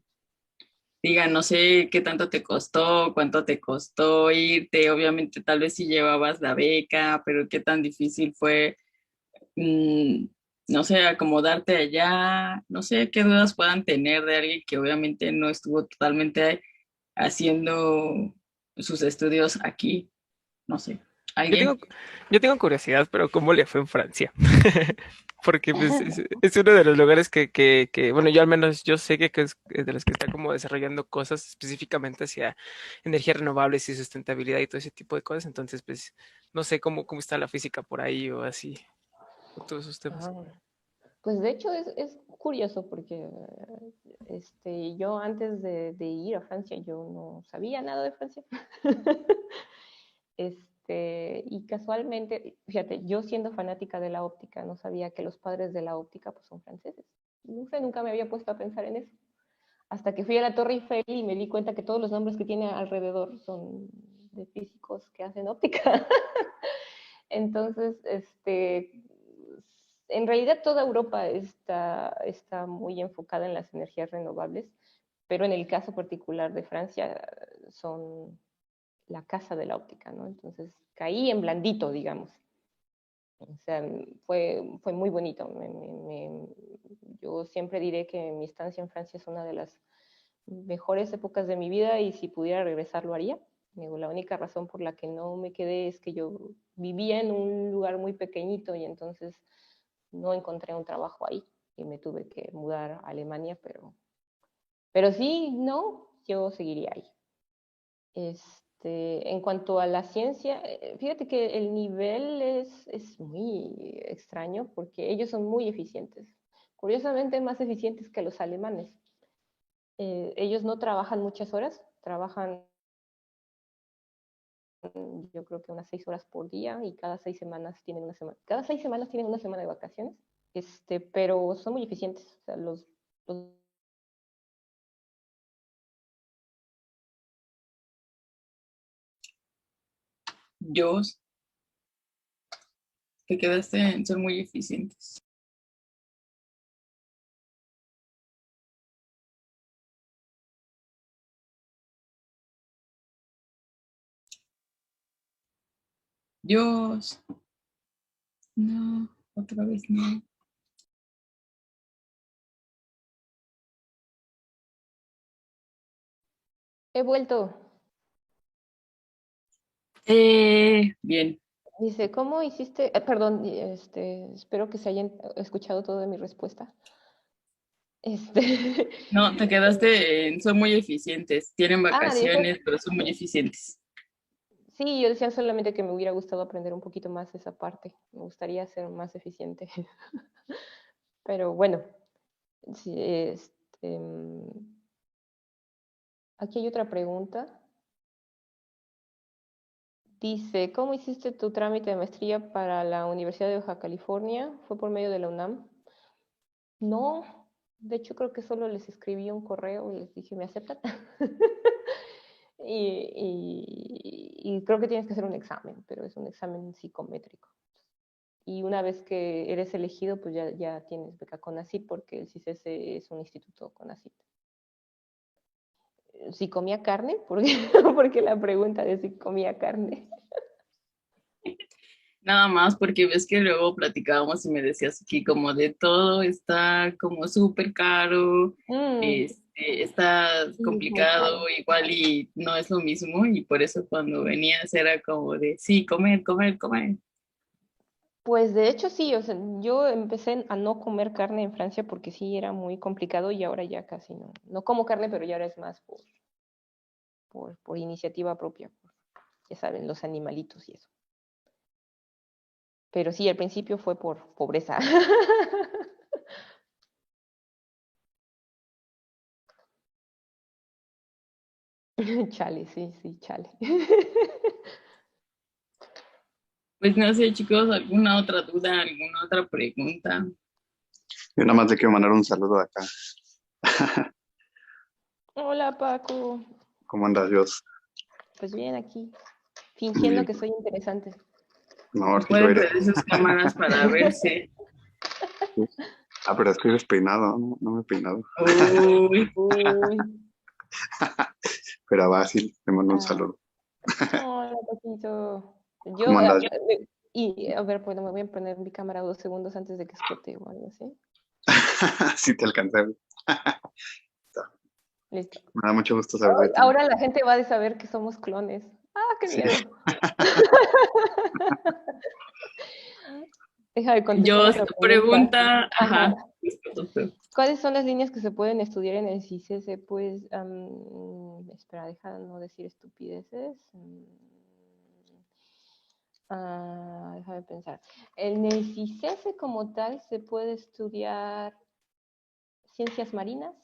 Diga, no sé qué tanto te costó, cuánto te costó irte. Obviamente, tal vez si llevabas la beca, pero qué tan difícil fue, mm, no sé, acomodarte allá. No sé qué dudas puedan tener de alguien que obviamente no estuvo totalmente haciendo sus estudios aquí. No sé. Yo ¿Alguien? tengo, yo tengo curiosidad, pero ¿cómo le fue en Francia? Porque pues, es uno de los lugares bueno, yo al menos yo sé que es de los que está como desarrollando cosas específicamente hacia energías renovables y sustentabilidad y todo ese tipo de cosas. Entonces, pues, no sé cómo está la física por ahí o así, o todos esos temas. Pues de hecho es curioso porque yo antes de ir a Francia yo no sabía nada de Francia. Y casualmente, fíjate, yo siendo fanática de la óptica, no sabía que los padres de la óptica pues, son franceses. No sé, nunca me había puesto a pensar en eso. Hasta que fui a la Torre Eiffel y me di cuenta que todos los nombres que tiene alrededor son de físicos que hacen óptica. Entonces, en realidad toda Europa está muy enfocada en las energías renovables, pero en el caso particular de Francia son la casa de la óptica, ¿no? Entonces caí en blandito, digamos. O sea, fue muy bonito. Yo siempre diré que mi estancia en Francia es una de las mejores épocas de mi vida y si pudiera regresar lo haría. La única razón por la que no me quedé es que yo vivía en un lugar muy pequeñito y entonces no encontré un trabajo ahí y me tuve que mudar a Alemania, pero sí, no, yo seguiría ahí. En cuanto a la ciencia, fíjate que el nivel es muy extraño porque ellos son muy eficientes. Curiosamente, más eficientes que los alemanes. Ellos no trabajan muchas horas, trabajan yo creo que unas 6 horas por día y cada 6 semanas tienen una semana de vacaciones, pero son muy eficientes. O sea, los Yo, te quedaste en ser muy eficientes. Dios, no, otra vez no. he vuelto. Bien. Dice, ¿cómo hiciste? Perdón, espero que se hayan escuchado todo de mi respuesta. No, te quedaste en son muy eficientes. Tienen Dice, vacaciones, pero son muy eficientes. sí, yo decía solamente que me hubiera gustado aprender un poquito más esa parte. Me gustaría ser más eficiente. Pero bueno, sí, aquí hay otra pregunta. Dice, ¿cómo hiciste tu trámite de maestría para la Universidad de Baja California? ¿Fue por medio de la UNAM? No, de hecho creo que solo les escribí un correo y les dije, ¿me aceptan? y creo que tienes que hacer un examen, pero es un examen psicométrico. Y una vez que eres elegido, pues ya tienes beca CONACYT porque el CICESE es un instituto CONACYT. ¿Si comía carne? Porque la pregunta de si comía carne. Nada más porque ves que luego platicábamos y me decías aquí como de todo está como súper caro, está Sí, es muy complicado caro. igual y no es lo mismo y por eso cuando venías era como de sí, comer, comer, comer. Pues de hecho sí, o sea, yo empecé a no comer carne en Francia porque sí era muy complicado y ahora ya casi no. No como carne, pero ya ahora es más por iniciativa propia, ya saben, los animalitos y eso. Pero sí, al principio fue por pobreza. Chale, sí, chale. Pues no sé, chicos, ¿alguna otra duda, alguna otra pregunta? Yo nada más le quiero mandar un saludo de acá. Hola, Paco. ¿Cómo andas, Dios? Pues bien, aquí, Muy fingiendo bien. que soy interesante. No, es que lo Pueden eres. prender sus cámaras para verse. Pero es que eres peinado, no, no me he peinado. Uy, Uy. Pero va, sí, le mando un Ah, saludo. hola, Paquito. ¿Cómo andas? Y a ver, pues me voy a poner mi cámara 2 segundos antes de que explote o algo así. Sí te alcancé. Listo. Me da mucho gusto saber de ti. Ahora la gente va a saber que somos clones. ¡Ah, qué Sí. miedo! Deja de contestar yo, esa tu pregunta. pregunta, Ajá. ajá. ¿Cuáles son las líneas que se pueden estudiar en el CICESE? Pues, espera, deja de no decir estupideces. Déjame pensar. En el CICESE como tal se puede estudiar ciencias marinas,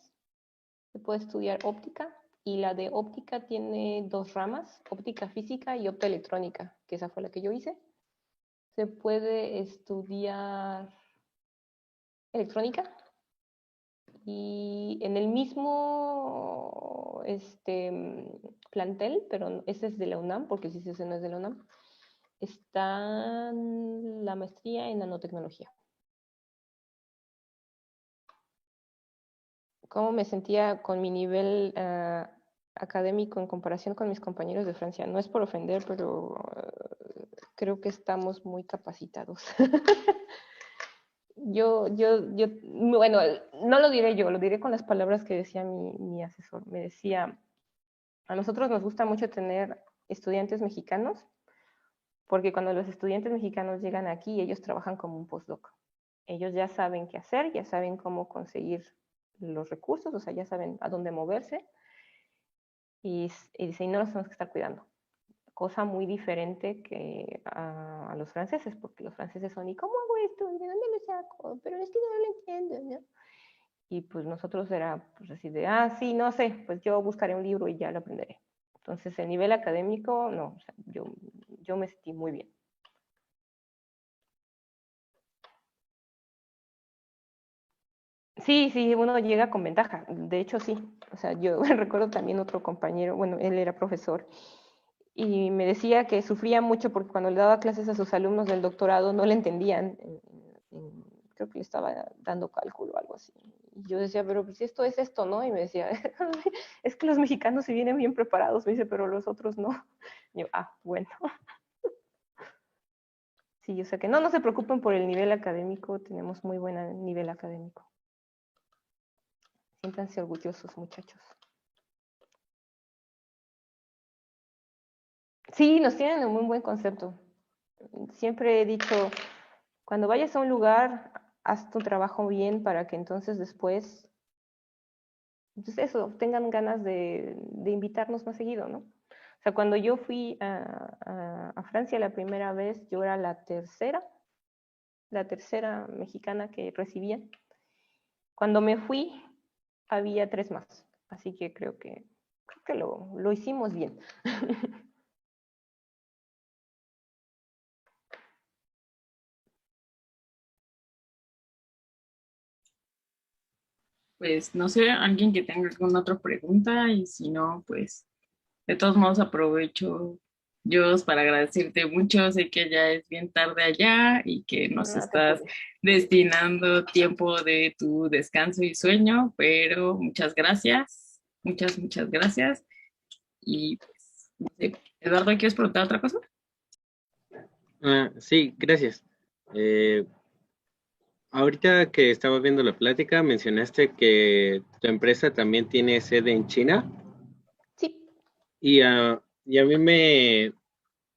se puede estudiar óptica, y la de óptica tiene dos ramas, óptica física y optoelectrónica, que esa fue la que yo hice. Se puede estudiar electrónica y en el mismo plantel, pero ese es de la UNAM, porque si ese no es de la UNAM, está la maestría en nanotecnología. ¿Cómo me sentía con mi nivel académico en comparación con mis compañeros de Francia? No es por ofender, pero creo que estamos muy capacitados. Bueno, no lo diré yo, lo diré con las palabras que decía mi asesor. Me decía, a nosotros nos gusta mucho tener estudiantes mexicanos, porque cuando los estudiantes mexicanos llegan aquí, ellos trabajan como un postdoc. Ellos ya saben qué hacer, ya saben cómo conseguir los recursos, o sea, ya saben a dónde moverse, y dice, y no los tenemos que estar cuidando. Cosa muy diferente que a los franceses, porque los franceses son, ¿y cómo hago esto? ¿Y de dónde lo saco? Pero es que no lo entiendo, ¿no? Y pues nosotros era pues así de, sí, no sé, pues yo buscaré un libro y ya lo aprenderé. Entonces, el nivel académico, no, o sea, yo me sentí muy bien. Sí, sí, uno llega con ventaja. De hecho, sí. O sea, yo recuerdo también otro compañero, bueno, él era profesor, y me decía que sufría mucho porque cuando le daba clases a sus alumnos del doctorado no le entendían. Creo que le estaba dando cálculo o algo así. Y yo decía, pero pues esto es esto, ¿no? Y me decía, es que los mexicanos se vienen bien preparados. Me dice, pero los otros no. Y yo, bueno. Sí, o sea que no se preocupen por el nivel académico, tenemos muy buen nivel académico. Siéntanse orgullosos, muchachos. Sí, nos tienen un muy buen concepto. Siempre he dicho, cuando vayas a un lugar, haz tu trabajo bien para que entonces después, pues eso, tengan ganas de invitarnos más seguido, ¿no? O sea, cuando yo fui a Francia la primera vez, yo era la tercera mexicana que recibían. Cuando me fui, había 3 más. Así que creo que lo hicimos bien. Pues no sé, alguien que tenga alguna otra pregunta y si no, pues de todos modos aprovecho, Jos, para agradecerte mucho. Sé que ya es bien tarde allá y que nos No te estás apures. destinando tiempo de tu descanso y sueño, pero muchas gracias, muchas gracias. Y pues, no sé, Eduardo, ¿quieres preguntar otra cosa? Sí, gracias. Ahorita que estaba viendo la plática, mencionaste que tu empresa también tiene sede en China Sí. y a mí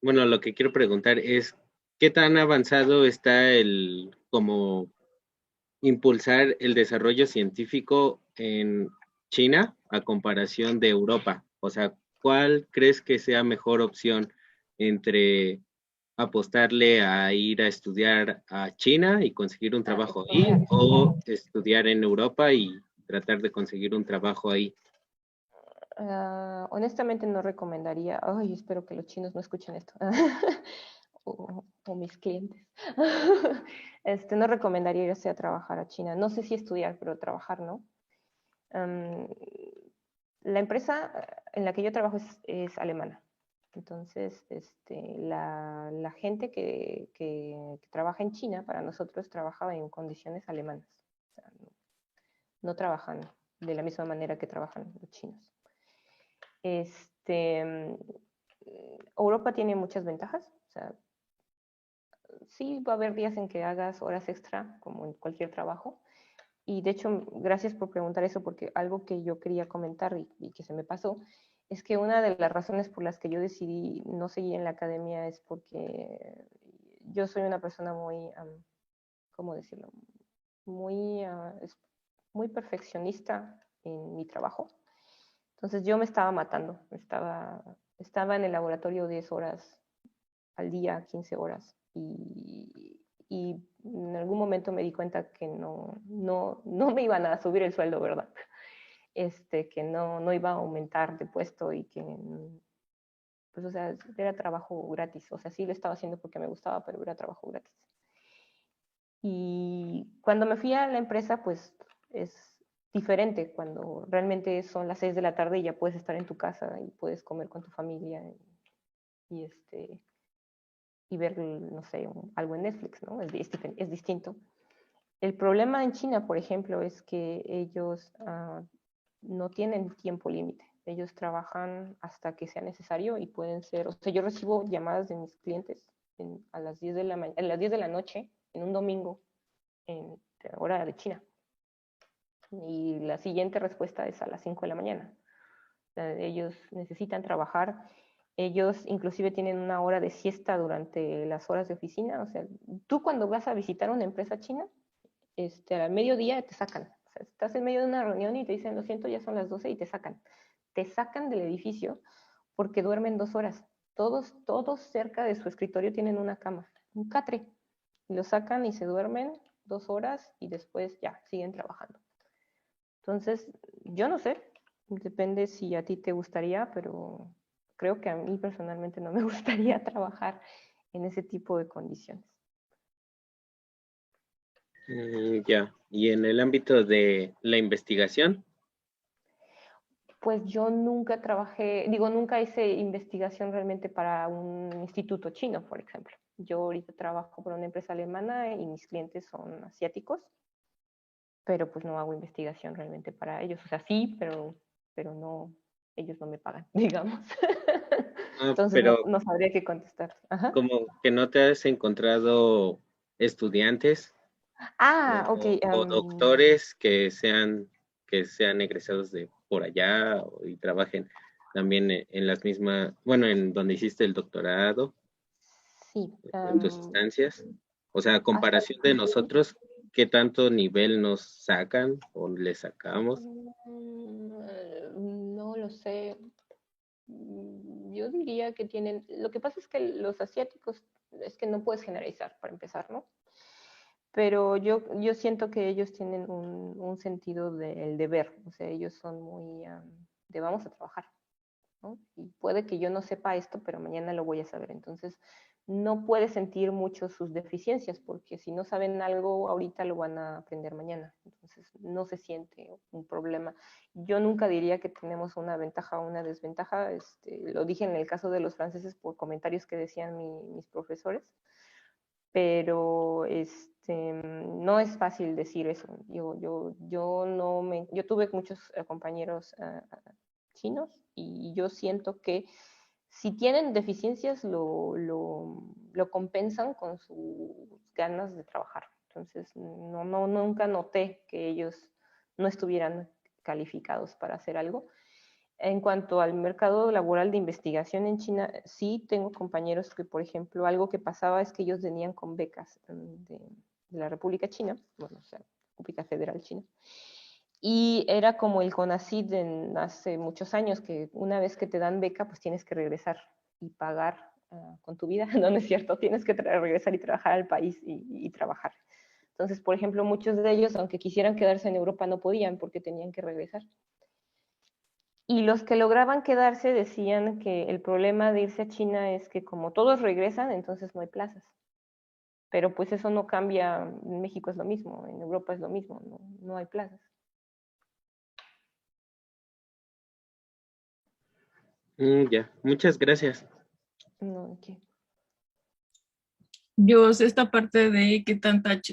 bueno, lo que quiero preguntar es, ¿qué tan avanzado está como impulsar el desarrollo científico en China a comparación de Europa? O sea, ¿cuál crees que sea mejor opción entre apostarle a ir a estudiar a China y conseguir un trabajo ahí Estudiar. o estudiar en Europa y tratar de conseguir un trabajo ahí? Honestamente no recomendaría, espero que los chinos no escuchen esto, o mis clientes. No recomendaría irse a trabajar a China. No sé si estudiar, pero trabajar, ¿no? Um, la empresa en la que yo trabajo es alemana. Entonces, la gente que trabaja en China, para nosotros trabaja en condiciones alemanas. O sea, no trabajan de la misma manera que trabajan los chinos. Europa tiene muchas ventajas. O sea, sí va a haber días en que hagas horas extra, como en cualquier trabajo. Y de hecho, gracias por preguntar eso, porque algo que yo quería comentar y que se me pasó, es que una de las razones por las que yo decidí no seguir en la academia es porque yo soy una persona muy, ¿cómo decirlo? Muy, muy perfeccionista en mi trabajo. Entonces yo me estaba matando, estaba en el laboratorio 10 horas al día, 15 horas, y en algún momento me di cuenta que no me iban a subir el sueldo, ¿verdad? que no iba a aumentar de puesto y que, pues, o sea, era trabajo gratis. O sea, sí lo estaba haciendo porque me gustaba, pero era trabajo gratis. Y cuando me fui a la empresa, pues es diferente cuando realmente son las 6 de la tarde y ya puedes estar en tu casa y puedes comer con tu familia y, y ver, no sé, algo en Netflix, ¿no? Es distinto. El problema en China, por ejemplo, es que ellos no tienen tiempo límite. Ellos trabajan hasta que sea necesario y pueden ser, o sea, yo recibo llamadas de mis clientes a las 10 de a las 10 de la noche, en un domingo, en hora de China. Y la siguiente respuesta es a las 5 de la mañana. O sea, ellos necesitan trabajar. Ellos inclusive tienen una hora de siesta durante las horas de oficina. O sea, tú cuando vas a visitar una empresa china, al mediodía te sacan. O sea, estás en medio de una reunión y te dicen, lo siento, ya son las 12 y te sacan. Te sacan del edificio porque duermen 2 horas. Todos cerca de su escritorio tienen una cama, un catre. Y lo sacan y se duermen 2 horas y después ya siguen trabajando. Entonces, yo no sé, depende si a ti te gustaría, pero creo que a mí personalmente no me gustaría trabajar en ese tipo de condiciones. Ya. Y en el ámbito de la investigación, Pues yo nunca nunca hice investigación realmente para un instituto chino, por ejemplo. Yo ahorita trabajo por una empresa alemana y mis clientes son asiáticos, pero pues no hago investigación realmente para ellos. O sea, sí, pero no, ellos no me pagan, digamos. Entonces pero no sabría qué contestar. Ajá. como que no te has encontrado estudiantes Ok. o doctores que sean egresados de por allá y trabajen también en las mismas, bueno, en donde hiciste el doctorado, Sí. en tus estancias. O sea, a Hasta comparación de nosotros, ¿qué tanto nivel nos sacan o le sacamos? No lo sé. Yo diría que tienen, lo que pasa es que los asiáticos, es que no puedes generalizar para empezar, ¿no? Pero yo siento que ellos tienen un sentido del deber, o sea, ellos son muy de vamos a trabajar, ¿no? Y puede que yo no sepa esto, pero mañana lo voy a saber. Entonces, no puede sentir mucho sus deficiencias, porque si no saben algo ahorita lo van a aprender mañana. Entonces, no se siente un problema. Yo nunca diría que tenemos una ventaja o una desventaja. Lo dije en el caso de los franceses por comentarios que decían mis profesores, pero no es fácil decir eso. Yo tuve muchos compañeros chinos y yo siento que si tienen deficiencias lo compensan con sus ganas de trabajar. Entonces, nunca noté que ellos no estuvieran calificados para hacer algo. En cuanto al mercado laboral de investigación en China, sí tengo compañeros que, por ejemplo, algo que pasaba es que ellos venían con becas de la República China, bueno, o sea, República Federal China, y era como el CONACYT hace muchos años, que una vez que te dan beca, pues tienes que regresar y pagar con tu vida. No, no es cierto, tienes que regresar y trabajar al país y trabajar. Entonces, por ejemplo, muchos de ellos, aunque quisieran quedarse en Europa, no podían porque tenían que regresar. Y los que lograban quedarse decían que el problema de irse a China es que como todos regresan, entonces no hay plazas. Pero pues eso no cambia, en México es lo mismo, en Europa es lo mismo, no hay plazas. Ya, muchas gracias. No, ¿qué? Yo sé esta parte de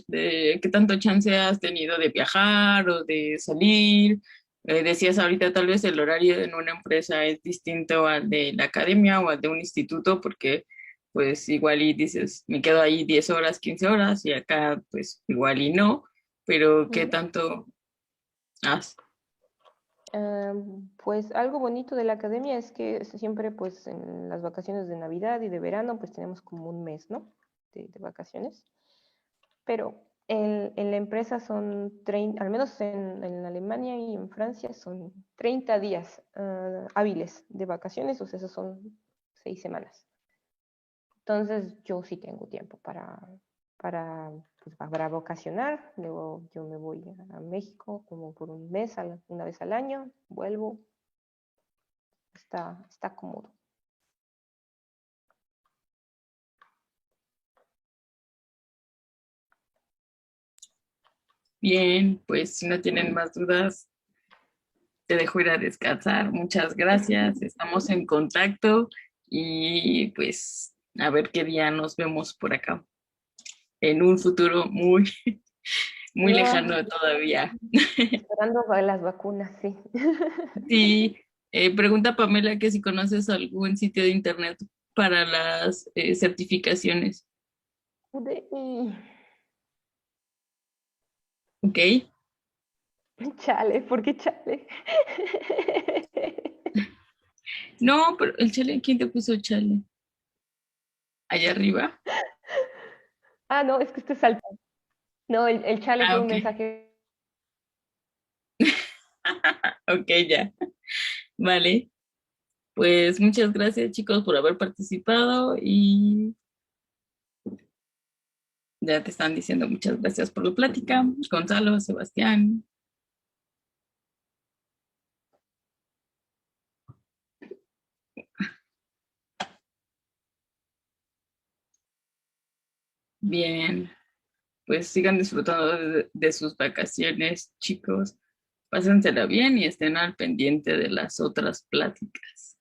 de qué tanto chance has tenido de viajar o de salir. Decías ahorita tal vez el horario en una empresa es distinto al de la academia o al de un instituto porque pues igual y dices, me quedo ahí 10 horas, 15 horas y acá pues igual y no, pero ¿qué tanto has? Pues algo bonito de la academia es que siempre pues en las vacaciones de Navidad y de verano pues tenemos como un mes, ¿no? De vacaciones. Pero en la empresa son 30, al menos en Alemania y en Francia son 30 días hábiles de vacaciones, o sea, esos son 6 semanas. Entonces yo sí tengo tiempo para vacacionar. Luego yo me voy a México como por un mes, una vez al año, vuelvo. Está cómodo. Bien, pues si no tienen más dudas, te dejo ir a descansar. Muchas gracias. Estamos en contacto y pues a ver qué día nos vemos por acá. En un futuro muy, muy No, lejano todavía. esperando las vacunas, sí. Sí, pregunta Pamela que si conoces algún sitio de internet para las certificaciones. Y ¿Ok? chale, ¿por qué chale? No, pero el chale, ¿quién te puso chale? Allá arriba. Ah, no, es que esto es salto. No, el chale Ah, fue un ok. mensaje. Ok, ya. Vale. Pues muchas gracias, chicos, por haber participado y ya te están diciendo muchas gracias por la plática. Gonzalo, Sebastián. Bien, pues sigan disfrutando de sus vacaciones, chicos. Pásensela bien y estén al pendiente de las otras pláticas.